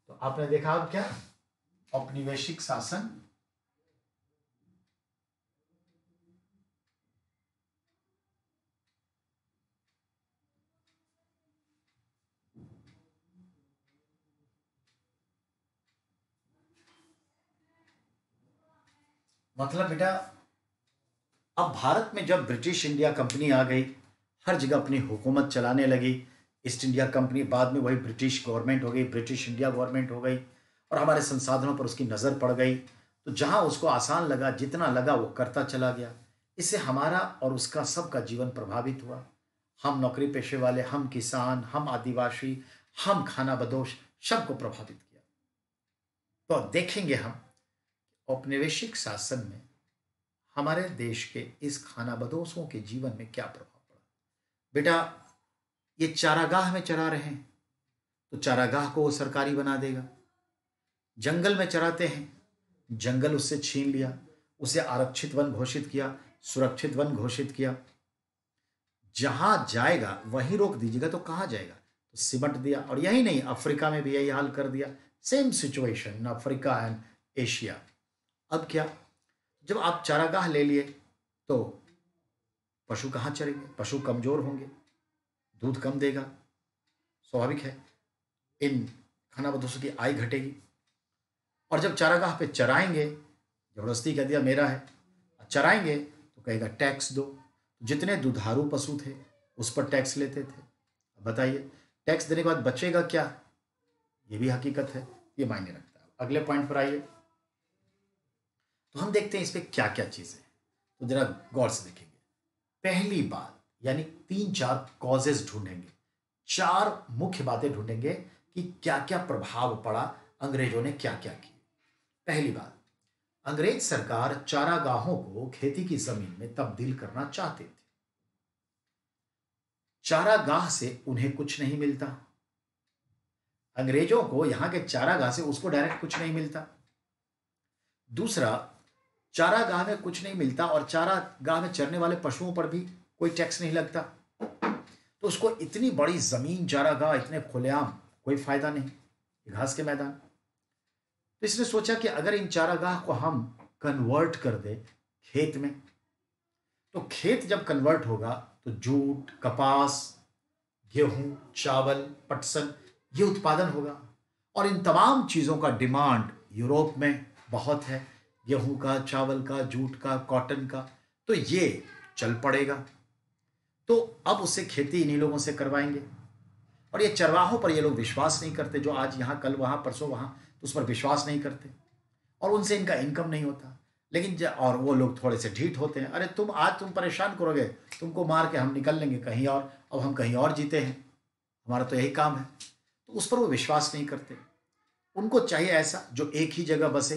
तो आपने देखा अब क्या? औपनिवेशिक शासन, मतलब बेटा अब भारत में जब ब्रिटिश इंडिया कंपनी आ गई, हर जगह अपनी हुकूमत चलाने लगी। ईस्ट इंडिया कंपनी बाद में वही ब्रिटिश गवर्नमेंट हो गई, ब्रिटिश इंडिया गवर्नमेंट हो गई, और हमारे संसाधनों पर उसकी नज़र पड़ गई। तो जहां उसको आसान लगा, जितना लगा वो करता चला गया। इससे हमारा और उसका सबका जीवन प्रभावित हुआ। हम नौकरी पेशे वाले, हम किसान, हम आदिवासी, हम खाना बदोश, सबको प्रभावित किया। तो अब देखेंगे हम औपनिवेशिक शासन में हमारे देश के इस खानाबदोशों के जीवन में क्या प्रभाव पड़ा? बेटा, ये चारागाह में चरा रहे हैं तो चारागाह को वो सरकारी बना देगा। जंगल में चराते हैं, जंगल उससे छीन लिया, उसे आरक्षित वन घोषित किया, सुरक्षित वन घोषित किया। जहां जाएगा वहीं रोक दीजिएगा तो कहां जाएगा? तो सिमट दिया। और यही नहीं, अफ्रीका में भी यही हाल कर दिया। Same situation in Africa and Asia. अब क्या, जब आप चारागाह ले लिए तो पशु कहाँ चरेंगे? पशु कमजोर होंगे, दूध कम देगा, स्वाभाविक है, इन खानाबदोशों की आय घटेगी। और जब चारागाह पे चराएंगे, जबरदस्ती कह दिया मेरा है, चराएंगे तो कहेगा टैक्स दो। जितने दुधारू पशु थे उस पर टैक्स लेते थे। अब बताइए, टैक्स देने के बाद बचेगा क्या? ये भी हकीकत है, ये मायने रखता है। अगले पॉइंट पर आइए, तो हम देखते हैं इस पे क्या क्या चीजें हैं। तो जरा गौर से देखेंगे। पहली बात, यानी 3-4 कॉजेज ढूंढेंगे, 4 मुख्य बातें ढूंढेंगे कि क्या क्या प्रभाव पड़ा, अंग्रेजों ने क्या क्या किया। पहली बात, अंग्रेज सरकार चारागाहों को खेती की जमीन में तब्दील करना चाहते थे। चारागाह से उन्हें कुछ नहीं मिलता, अंग्रेजों को यहां के चारागाह से उसको डायरेक्ट कुछ नहीं मिलता। दूसरा, चारागाह में कुछ नहीं मिलता और चारागाह में चरने वाले पशुओं पर भी कोई टैक्स नहीं लगता, तो उसको इतनी बड़ी जमीन, चारागाह, इतने खुलेआम, कोई फायदा नहीं, घास के मैदान। तो इसने सोचा कि अगर इन चारागाह को हम कन्वर्ट कर दे खेत में, तो खेत जब कन्वर्ट होगा तो जूट, कपास, गेहूं, चावल, पटसन, ये उत्पादन होगा। और इन तमाम चीजों का डिमांड यूरोप में बहुत है, गेहूं का, चावल का, जूट का, कॉटन का, तो ये चल पड़ेगा। तो अब उससे खेती इन्हीं लोगों से करवाएंगे। और ये चरवाहों पर ये लोग विश्वास नहीं करते, जो आज यहाँ कल वहाँ परसों वहाँ, तो उस पर विश्वास नहीं करते और उनसे इनका इनकम नहीं होता। लेकिन और वो लोग थोड़े से ढीठ होते हैं, अरे तुम परेशान करोगे, तुमको मार के हम निकल लेंगे कहीं और, अब हम कहीं और जीते हैं, हमारा तो यही काम है। तो उस पर वो विश्वास नहीं करते। उनको चाहिए ऐसा जो एक ही जगह बसे।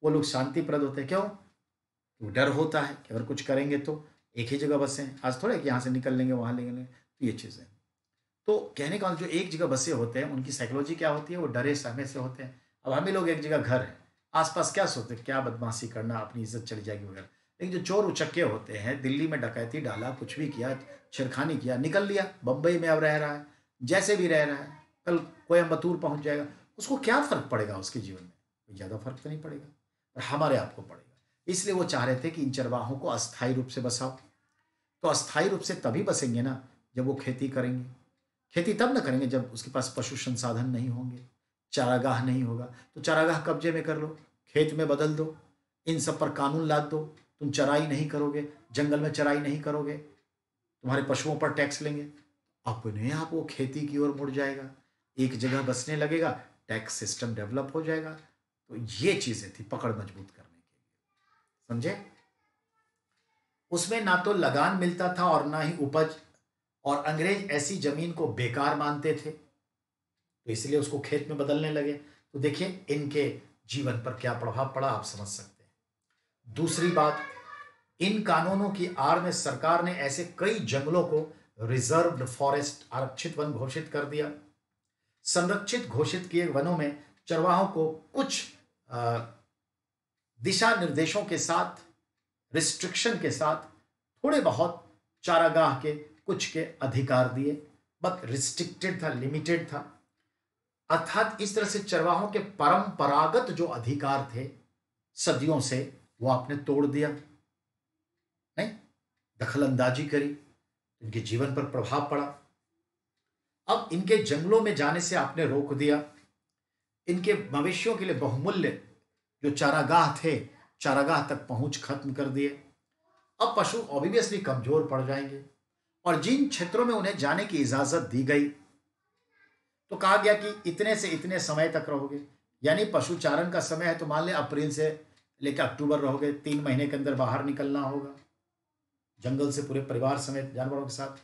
वो लोग शांतिप्रद होते हैं, क्यों? तो डर होता है कि अगर कुछ करेंगे तो एक ही जगह बसे हैं, आज थोड़े कि यहाँ से निकल लेंगे वहाँ लेंगे, तो ये चीज़ें। तो कहने का मतलब, जो एक जगह बसे होते हैं उनकी साइकोलॉजी क्या होती है, वो डरे सहमे से होते हैं। अब हम ही लोग एक जगह घर है, आसपास क्या सोचते हैं, क्या बदमाशी करना, अपनी इज्जत चली जाएगी वगैरह। लेकिन जो चोर उचक्के होते हैं, दिल्ली में डकैती डाला, कुछ भी किया, छेड़खानी किया, निकल लिया, बम्बई में अब रह रहा है, जैसे भी रह रहा है, कल कोयम्बतूर पहुंच जाएगा, उसको क्या फर्क पड़ेगा उसके जीवन में? कोई ज़्यादा फर्क तो नहीं पड़ेगा, पर हमारे आपको पड़ेगा। इसलिए वो चाह रहे थे कि इन चरवाहों को अस्थायी रूप से बसाओ। तो अस्थायी रूप से तभी बसेंगे ना जब वो खेती करेंगे। खेती तब ना करेंगे जब उसके पास पशु संसाधन नहीं होंगे, चारागाह नहीं होगा। तो चारागाह कब्जे में कर लो, खेत में बदल दो, इन सब पर कानून लाद दो, तुम चराई नहीं करोगे, जंगल में चराई नहीं करोगे, तुम्हारे पशुओं पर टैक्स लेंगे। अपने आप वो खेती की ओर मुड़ जाएगा, एक जगह बसने लगेगा, टैक्स सिस्टम डेवलप हो जाएगा। तो ये चीजें थी पकड़ मजबूत करने के लिए, समझे? उसमें ना तो लगान मिलता था और ना ही उपज, और अंग्रेज ऐसी जमीन को बेकार मानते थे, तो इसलिए उसको खेत में बदलने लगे। तो देखिए इनके जीवन पर क्या प्रभाव पड़ा, आप समझ सकते हैं। दूसरी बात, इन कानूनों की आड़ में सरकार ने ऐसे कई जंगलों को रिजर्व्ड फॉरेस्ट, आरक्षित वन घोषित कर दिया। संरक्षित घोषित किए वनों में चरवाहों को कुछ दिशा निर्देशों के साथ, रिस्ट्रिक्शन के साथ, थोड़े बहुत चारागाह के कुछ के अधिकार दिए, बट रिस्ट्रिक्टेड था, लिमिटेड था। अर्थात इस तरह से चरवाहों के परंपरागत जो अधिकार थे सदियों से, वो आपने तोड़ दिया, नहीं, दखल अंदाजी करी, इनके जीवन पर प्रभाव पड़ा। अब इनके जंगलों में जाने से आपने रोक दिया, इनके मवेशियों के लिए बहुमूल्य जो चारागाह थे, चारागाह तक पहुंच खत्म कर दिए। अब पशु ऑब्वियसली कमजोर पड़ जाएंगे, और जिन क्षेत्रों में उन्हें जाने की इजाजत दी गई, तो कहा गया कि इतने से इतने समय तक रहोगे। यानी पशु चारण का समय है तो मान लें अप्रैल से लेकर अक्टूबर रहोगे, 3 महीने के अंदर बाहर निकलना होगा जंगल से पूरे परिवार समेत जानवरों के साथ,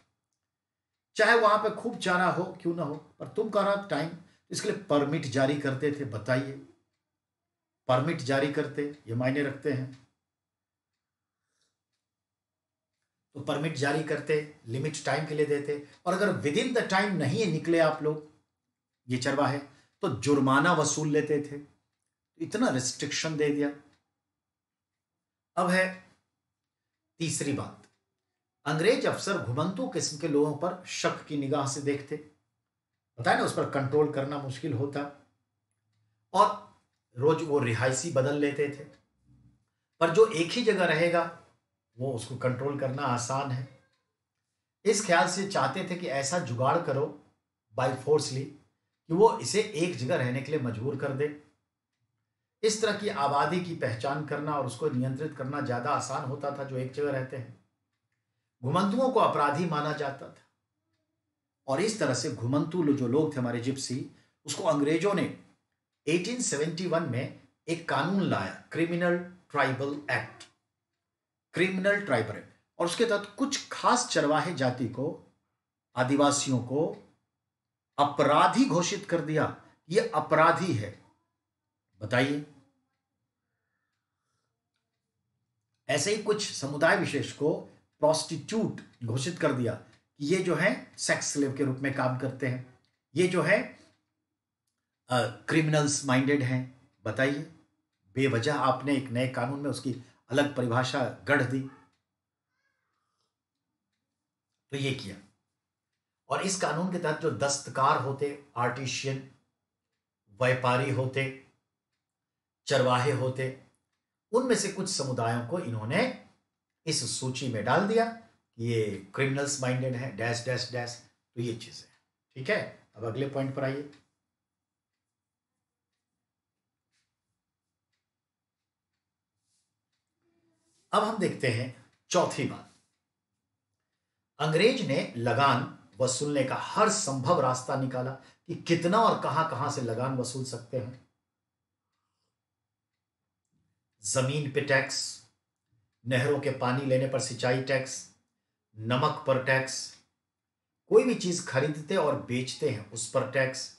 चाहे वहां पे खूब चारा हो क्यों ना हो, पर तुम कह रहा टाइम, इसके लिए परमिट जारी करते थे। बताइए, परमिट जारी करते, ये मायने रखते हैं। तो परमिट जारी करते, लिमिट टाइम के लिए देते, और अगर विद इन द टाइम नहीं निकले आप लोग ये चरवाहे तो जुर्माना वसूल लेते थे। इतना रिस्ट्रिक्शन दे दिया। अब है तीसरी बात, अंग्रेज अफसर घुमंतु किस्म के लोगों पर शक की निगाह से देखते, बताया ना, उस पर कंट्रोल करना मुश्किल होता, और रोज वो रिहायशी बदल लेते थे, पर जो एक ही जगह रहेगा वो उसको कंट्रोल करना आसान है। इस ख्याल से चाहते थे कि ऐसा जुगाड़ करो बाय फोर्सली कि वो इसे एक जगह रहने के लिए मजबूर कर दे। इस तरह की आबादी की पहचान करना और उसको नियंत्रित करना ज्यादा आसान होता था जो एक जगह रहते हैं। घुमंतुओं को अपराधी माना जाता था, और इस तरह से घुमंतु जो लोग थे हमारे जिप्सी, उसको अंग्रेजों ने 1871 में एक कानून लाया, criminal tribal act, criminal tribal act, और उसके तहत कुछ खास चरवाहे जाति को, आदिवासियों को अपराधी घोषित कर दिया। ये अपराधी है। बताइए, ऐसे ही कुछ समुदाय विशेष को प्रोस्टिट्यूट घोषित कर दिया कि ये जो है सेक्स स्लेव के रूप में काम करते हैं, ये जो है क्रिमिनल्स माइंडेड हैं। बताइए, बेवजह आपने एक नए कानून में उसकी अलग परिभाषा गढ़ दी। तो ये किया, और इस कानून के तहत जो दस्तकार होते, आर्टिशियन, व्यापारी होते, चरवाहे होते, उनमें से कुछ समुदायों को इन्होंने इस सूची में डाल दिया कि ये क्रिमिनल्स माइंडेड है, डैश डैश डैश। तो ये चीज है। ठीक है, अब अगले पॉइंट पर आइए। अब हम देखते हैं चौथी बात, अंग्रेज ने लगान वसूलने का हर संभव रास्ता निकाला कि कितना और कहां कहां से लगान वसूल सकते हैं। जमीन पे टैक्स, नहरों के पानी लेने पर सिंचाई टैक्स, नमक पर टैक्स, कोई भी चीज खरीदते और बेचते हैं उस पर टैक्स,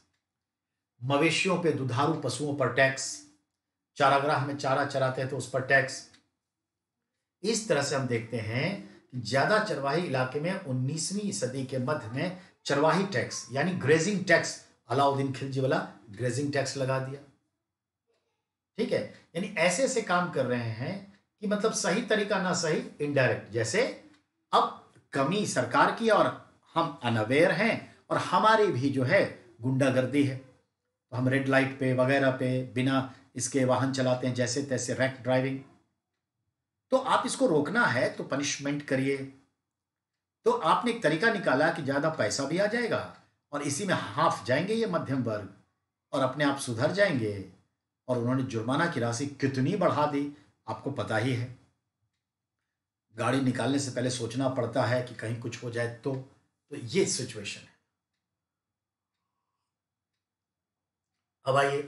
मवेशियों पे, दुधारू पशुओं पर टैक्स, चारागाह में चारा चराते हैं तो उस पर टैक्स। इस तरह से हम देखते हैं कि ज्यादा चरवाही इलाके में 19वीं सदी के मध्य में चरवाही टैक्स यानी ग्रेजिंग टैक्स, अलाउद्दीन खिलजी वाला ग्रेजिंग टैक्स लगा दिया। ठीक है, यानी ऐसे ऐसे काम कर रहे हैं कि मतलब सही तरीका ना सही, इनडायरेक्ट। जैसे अब कमी सरकार की और हम अनअवेयर हैं, और हमारी भी जो है गुंडागर्दी है, तो हम रेड लाइट पे वगैरह पे बिना इसके वाहन चलाते हैं, जैसे तैसे रैक ड्राइविंग। तो आप इसको रोकना है तो पनिशमेंट करिए। तो आपने एक तरीका निकाला कि ज्यादा पैसा भी आ जाएगा और इसी में हाफ जाएंगे ये मध्यम वर्ग, और अपने आप सुधर जाएंगे। और उन्होंने जुर्माना की राशि कितनी बढ़ा दी, आपको पता ही है। गाड़ी निकालने से पहले सोचना पड़ता है कि कहीं कुछ हो जाए तो ये सिचुएशन है। अब आइए,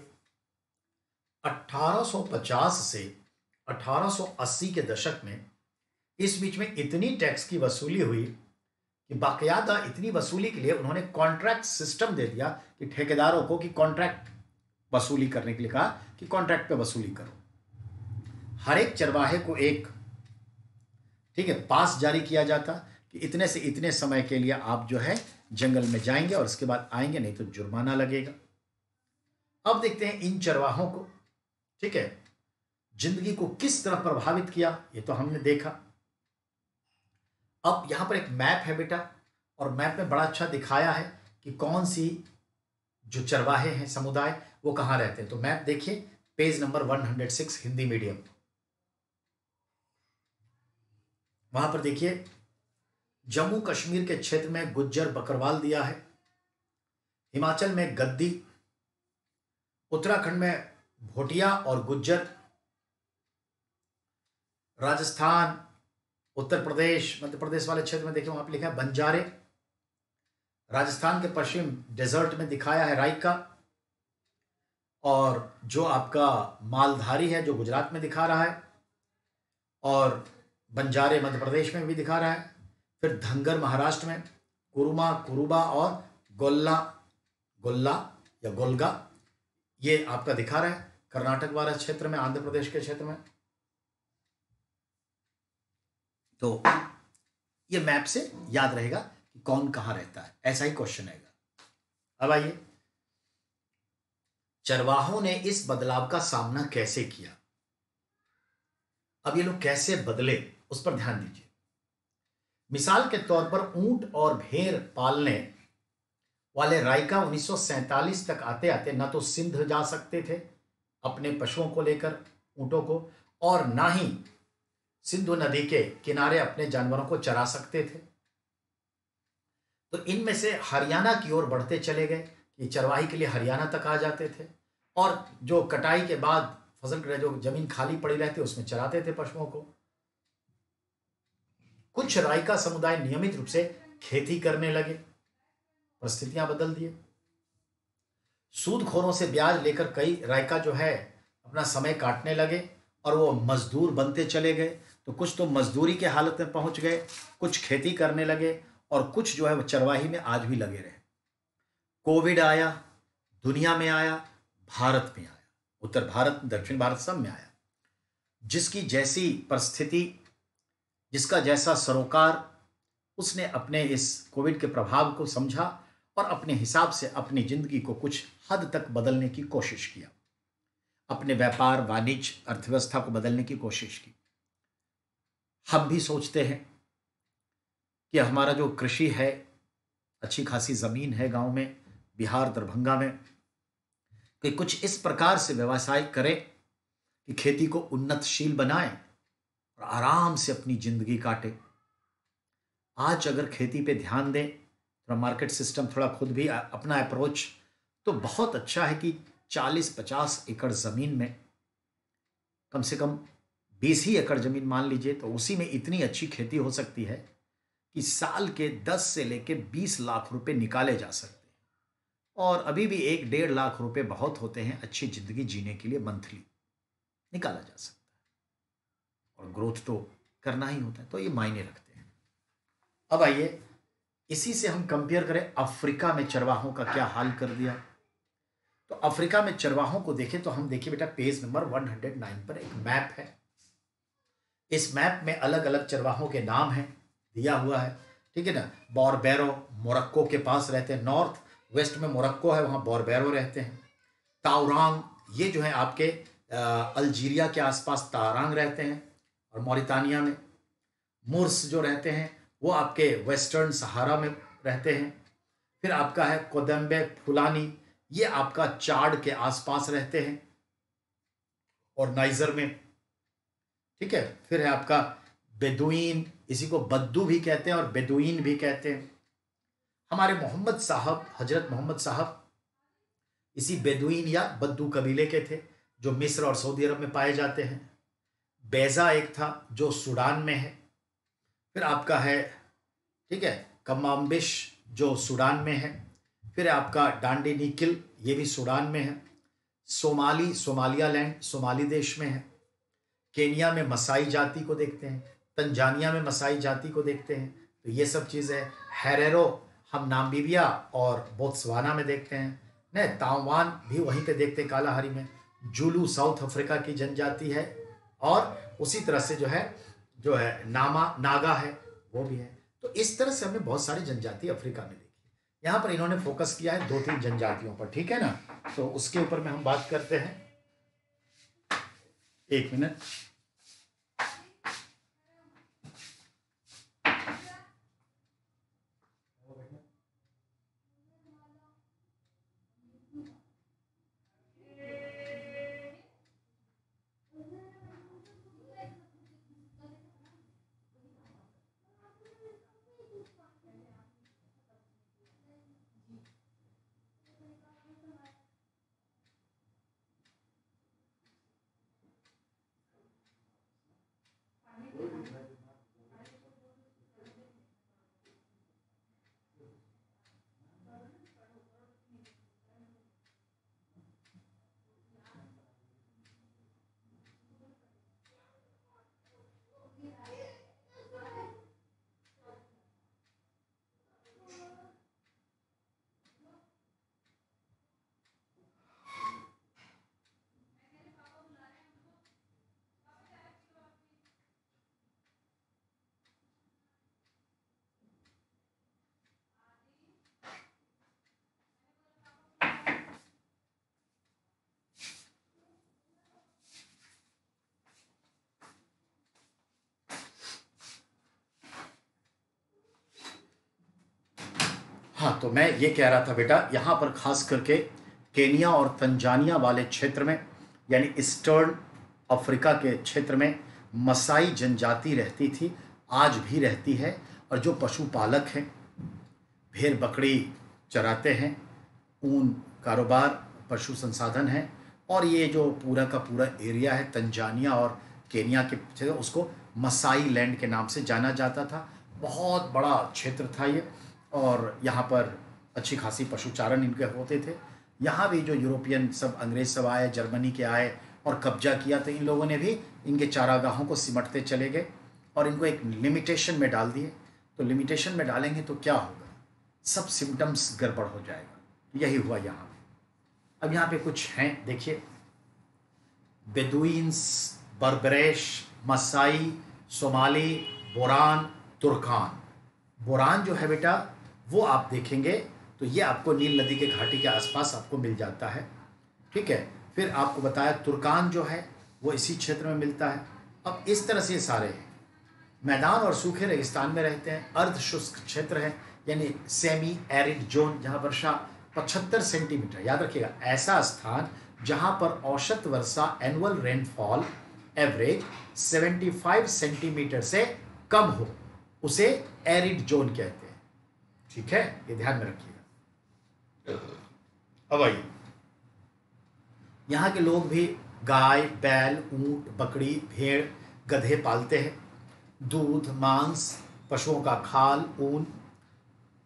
1850 से 1880 के दशक में, इस बीच में इतनी टैक्स की वसूली हुई कि बाकायदा इतनी वसूली के लिए उन्होंने कॉन्ट्रैक्ट सिस्टम दे दिया कि ठेकेदारों को कि कॉन्ट्रैक्ट वसूली करने के लिए कहा कि कॉन्ट्रैक्ट पे वसूली करो। हर एक चरवाहे को एक, ठीक है, पास जारी किया जाता कि इतने से इतने समय के लिए आप जो है जंगल में जाएंगे और उसके बाद आएंगे, नहीं तो जुर्माना लगेगा। अब देखते हैं इन चरवाहों को, ठीक है, जिंदगी को किस तरह प्रभावित किया, ये तो हमने देखा। अब यहां पर एक मैप है बेटा, और मैप में बड़ा अच्छा दिखाया है कि कौन सी जो चरवाहे हैं समुदाय वो कहां रहते हैं। तो मैप देखिए, पेज नंबर 106, हिंदी मीडियम। वहां पर देखिए, जम्मू कश्मीर के क्षेत्र में गुज्जर बकरवाल दिया है, हिमाचल में गद्दी, उत्तराखंड में भोटिया और गुज्जर, राजस्थान, उत्तर प्रदेश, मध्य प्रदेश वाले क्षेत्र में देखिए वहां पर लिखा है बंजारे, राजस्थान के पश्चिम डेजर्ट में दिखाया है राइका, और जो आपका मालधारी है जो गुजरात में दिखा रहा है, और बंजारे मध्य प्रदेश में भी दिखा रहा है। फिर धनगर महाराष्ट्र में, कुरुमा, कुरुबा और गोल्ला, गोल्ला या गोलगा ये आपका दिखा रहा है कर्नाटक वाला क्षेत्र में, आंध्र प्रदेश के क्षेत्र में। तो ये मैप से याद रहेगा कि कौन कहां रहता है, ऐसा ही क्वेश्चन आएगा। अब आइए, चरवाहों ने इस बदलाव का सामना कैसे किया। अब ये लोग कैसे बदले उस पर ध्यान दीजिए। मिसाल के तौर पर ऊंट और भेड़ पालने वाले रायका 1947 तक आते आते ना तो सिंध जा सकते थे अपने पशुओं को लेकर, ऊंटों को, और ना ही सिंधु नदी के किनारे अपने जानवरों को चरा सकते थे। तो इनमें से हरियाणा की ओर बढ़ते चले गए कि चरवाही के लिए हरियाणा तक आ जाते थे, और जो कटाई के बाद फसल जो जमीन खाली पड़ी रहती उसमें चराते थे पशुओं को। कुछ रायका समुदाय नियमित रूप से खेती करने लगे, परिस्थितियां बदल दिए। सूदखोरों से ब्याज लेकर कई रायका जो है अपना समय काटने लगे और वो मजदूर बनते चले गए। तो कुछ तो मजदूरी के हालत में पहुंच गए, कुछ खेती करने लगे, और कुछ जो है वो चरवाही में आज भी लगे रहे। कोविड आया, दुनिया में आया, भारत में आया, उत्तर भारत, दक्षिण भारत सब में आया। जिसकी जैसी परिस्थिति, जिसका जैसा सरोकार, उसने अपने इस कोविड के प्रभाव को समझा और अपने हिसाब से अपनी जिंदगी को कुछ हद तक बदलने की कोशिश किया, अपने व्यापार वाणिज्य अर्थव्यवस्था को बदलने की कोशिश की। हम भी सोचते हैं कि हमारा जो कृषि है, अच्छी खासी जमीन है गांव में, बिहार दरभंगा में, कि कुछ इस प्रकार से व्यवसाय करें कि खेती को उन्नतशील बनाएं और आराम से अपनी जिंदगी काटें। आज अगर खेती पे ध्यान दें, थोड़ा मार्केट सिस्टम, थोड़ा खुद भी अपना अप्रोच, तो बहुत अच्छा है कि 40-50 एकड़ जमीन में कम से कम 20 ही एकड़ जमीन मान लीजिए, तो उसी में इतनी अच्छी खेती हो सकती है कि साल के 10 से लेके 20 लाख रुपए निकाले जा सकते हैं। और अभी भी 1-1.5 लाख रुपए बहुत होते हैं अच्छी जिंदगी जीने के लिए, मंथली निकाला जा सकता है। और ग्रोथ तो करना ही होता है, तो ये मायने रखते हैं। अब आइए, इसी से हम कंपेयर करें अफ्रीका में चरवाहों का क्या हाल कर दिया। तो अफ्रीका में चरवाहों को देखें तो हम देखिए बेटा, पेज नंबर 109 पर एक मैप है। इस मैप में अलग अलग चरवाहों के नाम हैं, दिया हुआ है, ठीक है ना। बॉरबेरो मोरक्को के पास रहते हैं, नॉर्थ वेस्ट में मोरक्को है, वहां बॉरबेरो रहते हैं। ताउरांग, ये जो है आपके अल्जीरिया के आसपास तारांग रहते हैं, और मौरितानिया में। मुर्स जो रहते हैं वो आपके वेस्टर्न सहारा में रहते हैं। फिर आपका है कोदम्बे फुलानी, ये आपका चाड के आसपास रहते हैं और नाइजर में, ठीक है। फिर है आपका बेदुइन, इसी को बद्दू भी कहते हैं और बेदुइन भी कहते हैं। हमारे मोहम्मद साहब, हजरत मोहम्मद साहब इसी बेदुइन या बद्दू कबीले के थे, जो मिस्र और सऊदी अरब में पाए जाते हैं। बेजा एक था जो सूडान में है। फिर आपका है, ठीक है, कमाम्बिश जो सूडान में है। फिर आपका डांडी निकिल, ये भी सूडान में है। सोमाली, सोमालिया लैंड सोमाली देश में है। केनिया में मसाई जाति को देखते हैं, तंजानिया में मसाई जाति को देखते हैं, तो ये सब चीज़ें। हेरेरो हम नामीबिया और बोत्सवाना में देखते हैं, न ताइवान भी वहीं पे देखते हैं, कालाहारी में। जुलू साउथ अफ्रीका की जनजाति है, और उसी तरह से जो है नागा है, वो भी है। तो इस तरह से हमें बहुत सारी जनजाति अफ्रीका में देखी। यहाँ पर इन्होंने फोकस किया है 2-3 जनजातियों पर, ठीक है ना। तो उसके ऊपर में हम बात करते हैं। एक मिनट, हाँ, तो मैं ये कह रहा था बेटा, यहाँ पर खास करके केनिया और तंजानिया वाले क्षेत्र में, यानी ईस्टर्न अफ्रीका के क्षेत्र में मसाई जनजाति रहती थी, आज भी रहती है। और जो पशुपालक हैं, भेड़ बकरी चराते हैं, ऊन कारोबार, पशु संसाधन है। और ये जो पूरा का पूरा एरिया है तंजानिया और केनिया के क्षेत्र, उसको मसाई लैंड के नाम से जाना जाता था। बहुत बड़ा क्षेत्र था ये, और यहाँ पर अच्छी खासी पशुचारण इनके होते थे। यहाँ भी जो यूरोपियन सब अंग्रेज सब आए, जर्मनी के आए और कब्जा किया, तो इन लोगों ने भी इनके चारागाहों को सिमटते चले गए और इनको एक लिमिटेशन में डाल दिए। तो लिमिटेशन में डालेंगे तो क्या होगा, सब सिम्टम्स गड़बड़ हो जाएगा। यही हुआ यहाँ पे। अब यहाँ पे कुछ हैं, देखिए, Bedouins, Berbers, Masai, Somali, Boran, Turkana. Boran जो है बेटा, वो आप देखेंगे तो ये आपको नील नदी के घाटी के आसपास आपको मिल जाता है, ठीक है। फिर आपको बताया तुर्कान जो है वो इसी क्षेत्र में मिलता है। अब इस तरह से ये सारे हैं, मैदान और सूखे रेगिस्तान में रहते हैं। अर्ध शुष्क क्षेत्र है, यानी सेमी एरिड जोन, जहाँ वर्षा 75 सेंटीमीटर, याद रखिएगा, ऐसा स्थान जहाँ पर औसत वर्षा एनुअल रेनफॉल एवरेज 75 सेंटीमीटर से कम हो, उसे एरिड जोन कहते हैं, ठीक है, ये ध्यान में रखिएगा। अब आइए, यहाँ के लोग भी गाय, बैल, ऊंट, बकरी, भेड़, गधे पालते हैं। दूध, मांस, पशुओं का खाल, ऊन,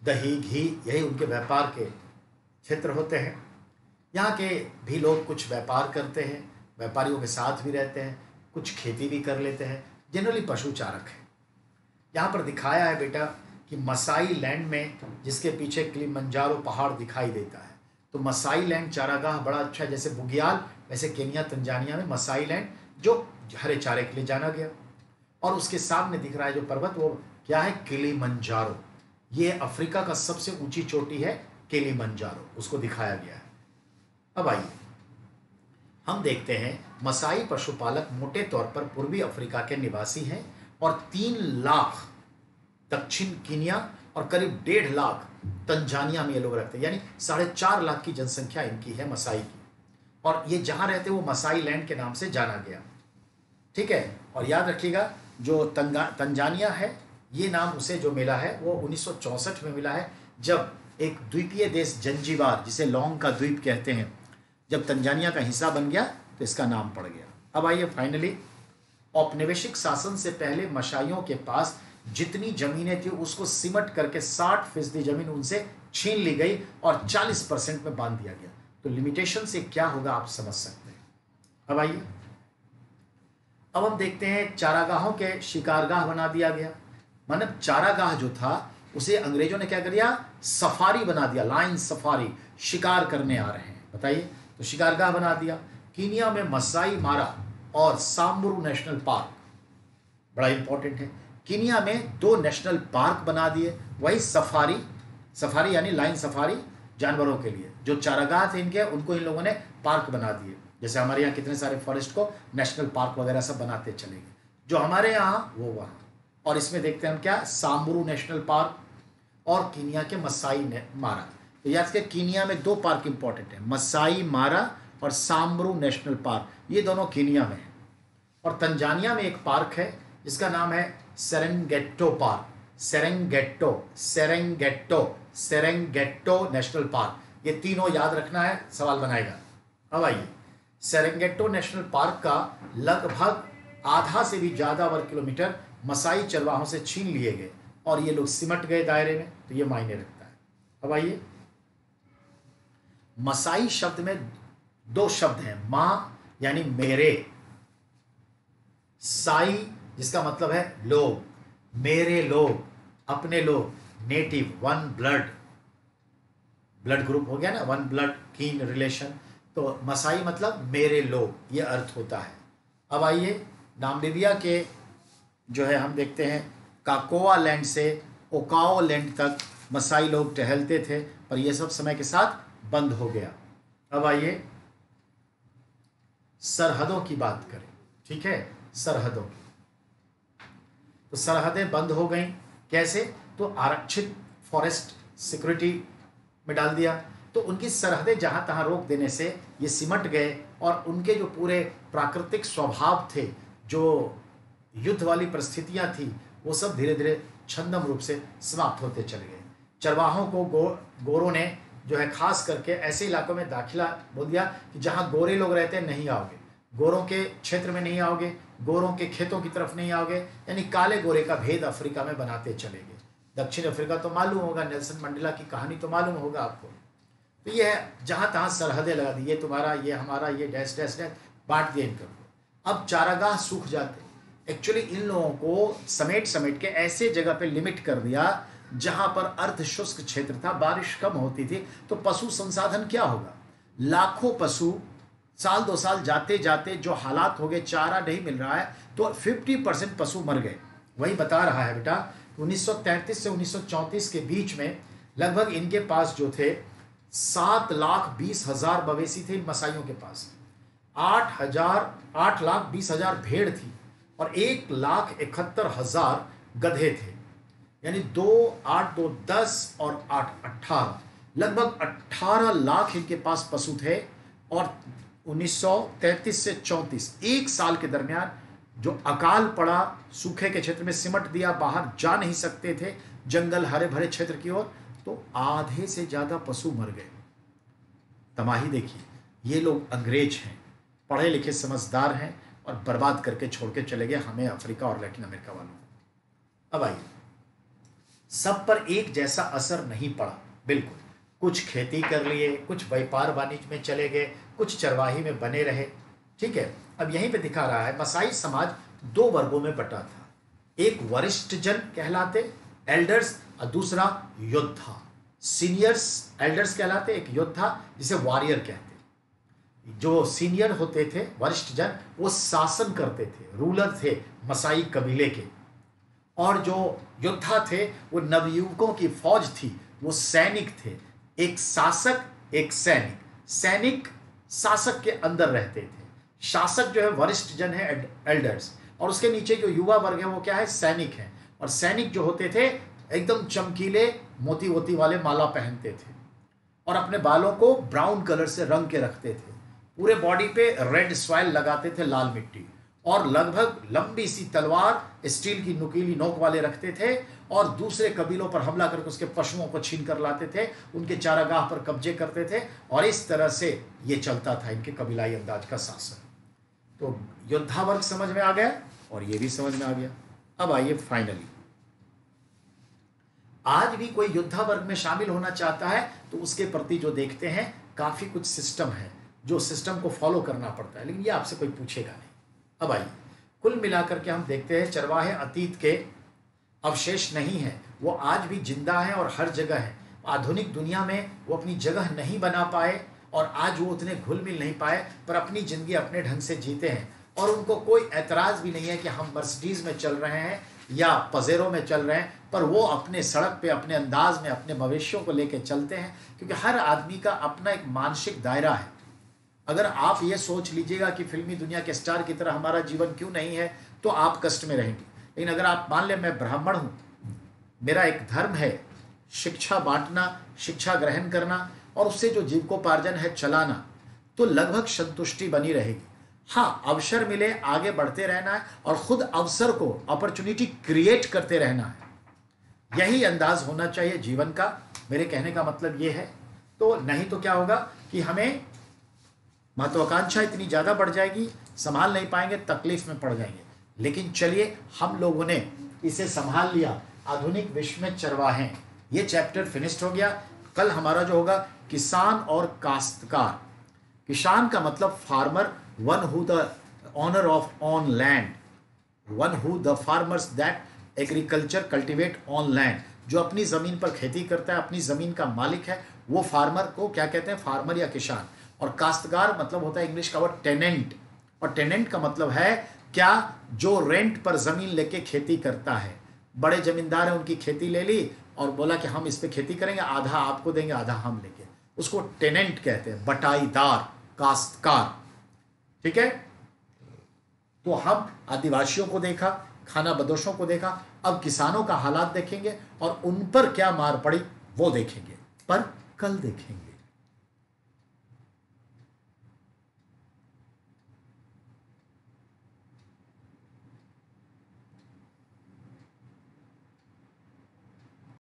दही, घी, यही उनके व्यापार के क्षेत्र होते हैं। यहाँ के भी लोग कुछ व्यापार करते हैं, व्यापारियों के साथ भी रहते हैं, कुछ खेती भी कर लेते हैं, जनरली पशुचारक है। यहाँ पर दिखाया है बेटा कि मसाई लैंड में, जिसके पीछे किलिमंजारो पहाड़ दिखाई देता है, तो मसाई लैंड चारागाह बड़ा अच्छा है। जैसे बुगियाल, वैसे केनिया तंजानिया में मसाई लैंड, जो हरे चारे के लिए जाना गया। और उसके सामने दिख रहा है जो पर्वत, वो क्या है, किलिमंजारो। ये अफ्रीका का सबसे ऊंची चोटी है किलिमंजारो, उसको दिखाया गया है। अब आइए हम देखते हैं, मसाई पशुपालक मोटे तौर पर पूर्वी अफ्रीका के निवासी हैं और 3 लाख दक्षिण कीनिया और करीब 1.5 लाख तंजानिया में ये लोग रहते हैं, यानी 4.5 लाख की जनसंख्या इनकी है मसाई की। और ये जहां रहते हैं वो मसाई लैंड के नाम से जाना गया, ठीक है। और याद रखिएगा, जो तंजानिया है, ये नाम उसे जो मिला है वो 1964 में मिला है, जब एक द्वीपीय देश जंजीबार, जिसे लौंग का द्वीप कहते हैं, जब तंजानिया का हिस्सा बन गया तो इसका नाम पड़ गया। अब आइए फाइनली, औपनिवेशिक शासन से पहले मसाइयों के पास जितनी जमीनें थी उसको सिमट करके 60% जमीन उनसे छीन ली गई और 40% में बांध दिया गया। तो लिमिटेशन से क्या होगा आप समझ सकते हैं। अब आइए, अब हम देखते हैं, चारागाहों के शिकारगाह बना दिया गया। मतलब चारागाह जो था उसे अंग्रेजों ने क्या कर दिया, सफारी बना दिया, लाइन सफारी, शिकार करने आ रहे हैं, बताइए, तो शिकारगाह बना दिया। कीनिया में मसाई मारा और सांबरू नेशनल पार्क बड़ा इंपॉर्टेंट है। कीनिया में 2 नेशनल पार्क बना दिए, वही सफारी, सफारी यानी लाइन सफारी जानवरों के लिए। जो चारागाह थे इनके, उनको इन लोगों ने पार्क बना दिए। जैसे हमारे यहाँ कितने सारे फॉरेस्ट को नेशनल पार्क वगैरह सब बनाते चले गए, जो हमारे यहाँ वो वहाँ। और इसमें देखते हैं हम क्या, सांबरू नेशनल पार्क और कीनिया के मसाई मारा। तो याद रखिए, कीनिया में 2 पार्क इंपॉर्टेंट है, मसाई मारा और सांबरू नेशनल पार्क, ये दोनों कीनिया में है। और तंजानिया में एक पार्क है जिसका नाम है सेरेंगेटो पार्क, सेरेंगेटो, सेरेंगेटो, सेरेंगेटो नेशनल पार्क। ये तीनों याद रखना है, सवाल बनाएगा। अब आइए, सेरेंगेटो नेशनल पार्क का लगभग आधा से भी ज़्यादा वर्ग किलोमीटर मसाई चरवाहों से छीन लिए गए और ये लोग सिमट गए दायरे में, तो ये मायने रखता है। अब आइए, मसाई शब्द में 2 शब्द हैं, माँ यानी मेरे, साई जिसका मतलब है लोग, मेरे लोग, अपने लोग, native, one blood, blood group हो गया ना, वन ब्लड, कीन रिलेशन, तो मसाई मतलब मेरे लोग, ये अर्थ होता है। अब आइए, नामीबिया के जो है हम देखते हैं, काकोआ लैंड से ओकाओ लैंड तक मसाई लोग टहलते थे, पर यह सब समय के साथ बंद हो गया। अब आइए सरहदों की बात करें, ठीक है, सरहदों की, तो सरहदें बंद हो गई कैसे, तो आरक्षित फॉरेस्ट सिक्योरिटी में डाल दिया, तो उनकी सरहदें जहाँ तहाँ रोक देने से ये सिमट गए और उनके जो पूरे प्राकृतिक स्वभाव थे, जो युद्ध वाली परिस्थितियाँ थी, वो सब धीरे धीरे छंदम रूप से समाप्त होते चले गए। चरवाहों को गोरों ने जो है खास करके ऐसे इलाकों में दाखिला बोल दिया कि जहाँ गोरे लोग रहते हैं नहीं आओगे, गोरों के क्षेत्र में नहीं आओगे, गोरों के खेतों की तरफ नहीं आओगे, यानी काले गोरे का भेद अफ्रीका में बनाते चले गए। दक्षिण अफ्रीका तो मालूम होगा, नेल्सन मंडेला की कहानी तो मालूम होगा आपको। तो ये है जहाँ तहाँ सरहदें लगा दी, ये तुम्हारा, ये हमारा, ये डैश डैश डैश बांट दिया इनको। अब चारागाह सूख जाते। एक्चुअली इन लोगों को समेट समेट के ऐसे जगह पे लिमिट कर दिया जहां पर अर्ध शुष्क क्षेत्र था, बारिश कम होती थी, तो पशु संसाधन क्या होगा। लाखों पशु साल 2 साल जाते जाते जो हालात हो गए, चारा नहीं मिल रहा है, तो 50% पशु मर गए। वही बता रहा है बेटा, 1933 से 1934 के बीच में लगभग इनके पास जो थे 7,20,000 मवेशी थे इन मसाइयों के पास, 8,20,000 भेड़ थी और 1,71,000 गधे थे। यानी 2, 8, 2, 10 और 8, 18, लगभग 18 लाख इनके पास पशु थे। और 1933 से 34 1 साल के दरमियान जो अकाल पड़ा, सूखे के क्षेत्र में सिमट दिया, बाहर जा नहीं सकते थे, जंगल हरे भरे क्षेत्र की ओर, तो आधे से ज्यादा पशु मर गए। तबाही देखिए, ये लोग अंग्रेज हैं, पढ़े लिखे समझदार हैं और बर्बाद करके छोड़ के चले गए हमें, अफ्रीका और लैटिन अमेरिका वालों को। अब आइए, सब पर एक जैसा असर नहीं पड़ा, बिल्कुल। कुछ खेती कर लिए, कुछ व्यापार वाणिज्य में चले गए, कुछ चरवाही में बने रहे, ठीक है। अब यहीं पे दिखा रहा है मसाई समाज 2 वर्गों में बटा था। एक वरिष्ठ जन कहलाते एल्डर्स और दूसरा योद्धा सीनियर्स। एल्डर्स कहलाते, एक योद्धा जिसे वॉरियर कहते। जो सीनियर होते थे वरिष्ठ जन, वो शासन करते थे, रूलर थे मसाई कबीले के। और जो योद्धा थे वो नवयुवकों की फौज थी, वो सैनिक थे। एक शासक एक सैनिक, सैनिक शासक के अंदर रहते थे, शासक जो है वरिष्ठ जन है एल्डर्स, और उसके नीचे जो युवा वर्ग है वो क्या है, सैनिक है। और सैनिक जो होते थे एकदम चमकीले मोती वोती वाले माला पहनते थे और अपने बालों को ब्राउन कलर से रंग के रखते थे, पूरे बॉडी पे रेड सॉइल लगाते थे, लाल मिट्टी, और लगभग लंबी सी तलवार स्टील की नुकीली नोक वाले रखते थे और दूसरे कबीलों पर हमला करके उसके पशुओं को छीन कर लाते थे, उनके चारागाह पर कब्जे करते थे। और इस तरह से ये चलता था इनके कबीलाई अंदाज का शासन। तो योद्धा वर्ग समझ में आ गया और ये भी समझ में आ गया। अब आइए फाइनली, आज भी कोई योद्धा वर्ग में शामिल होना चाहता है तो उसके प्रति जो देखते हैं काफी कुछ सिस्टम है, जो सिस्टम को फॉलो करना पड़ता है, लेकिन ये आपसे कोई पूछेगा नहीं। अब आइए, कुल मिलाकर के हम देखते हैं चरवाहे अतीत के अवशेष नहीं है, वो आज भी जिंदा है और हर जगह है। आधुनिक दुनिया में वो अपनी जगह नहीं बना पाए और आज वो उतने घुल मिल नहीं पाए, पर अपनी जिंदगी अपने ढंग से जीते हैं और उनको कोई ऐतराज भी नहीं है कि हम मर्सिडीज में चल रहे हैं या पजेरो में चल रहे हैं, पर वो अपने सड़क पे अपने अंदाज में अपने मवेशियों को लेकर चलते हैं, क्योंकि हर आदमी का अपना एक मानसिक दायरा है। अगर आप ये सोच लीजिएगा कि फिल्मी दुनिया के स्टार की तरह हमारा जीवन क्यों नहीं है, तो आप कष्ट में रहेंगे। लेकिन अगर आप मान लें मैं ब्राह्मण हूँ, मेरा एक धर्म है शिक्षा बांटना, शिक्षा ग्रहण करना और उससे जो जीविकोपार्जन है चलाना, तो लगभग संतुष्टि बनी रहेगी। हाँ, अवसर मिले आगे बढ़ते रहना है और खुद अवसर को, अपॉर्चुनिटी क्रिएट करते रहना है, यही अंदाज होना चाहिए जीवन का। मेरे कहने का मतलब ये है। तो नहीं तो क्या होगा कि हमें महत्वाकांक्षा इतनी ज़्यादा बढ़ जाएगी, संभाल नहीं पाएंगे, तकलीफ में पड़ जाएंगे। लेकिन चलिए, हम लोगों ने इसे संभाल लिया। आधुनिक विश्व में चरवाहे, ये चैप्टर फिनिश्ड हो गया। कल हमारा जो होगा किसान और काश्तकार। किसान का मतलब farmer, one who the owner of on land, one who the farmers that agriculture cultivate on land, जो अपनी ज़मीन पर खेती करता है, अपनी ज़मीन का मालिक है, वो फार्मर को क्या कहते हैं, फार्मर या किसान। और काश्तकार मतलब होता है इंग्लिश का वर्ड टेनेंट, और टेनेंट का मतलब है क्या, जो रेंट पर ज़मीन लेके खेती करता है। बड़े जमींदार हैं, उनकी खेती ले ली और बोला कि हम इस पे खेती करेंगे, आधा आपको देंगे आधा हम लेंगे, उसको टेनेंट कहते हैं, बटाईदार, काश्तकार। ठीक है। तो हम आदिवासियों को देखा, खाना बदोशों को देखा, अब किसानों का हालात देखेंगे और उन पर क्या मार पड़ी वो देखेंगे। पर कल देखेंगे।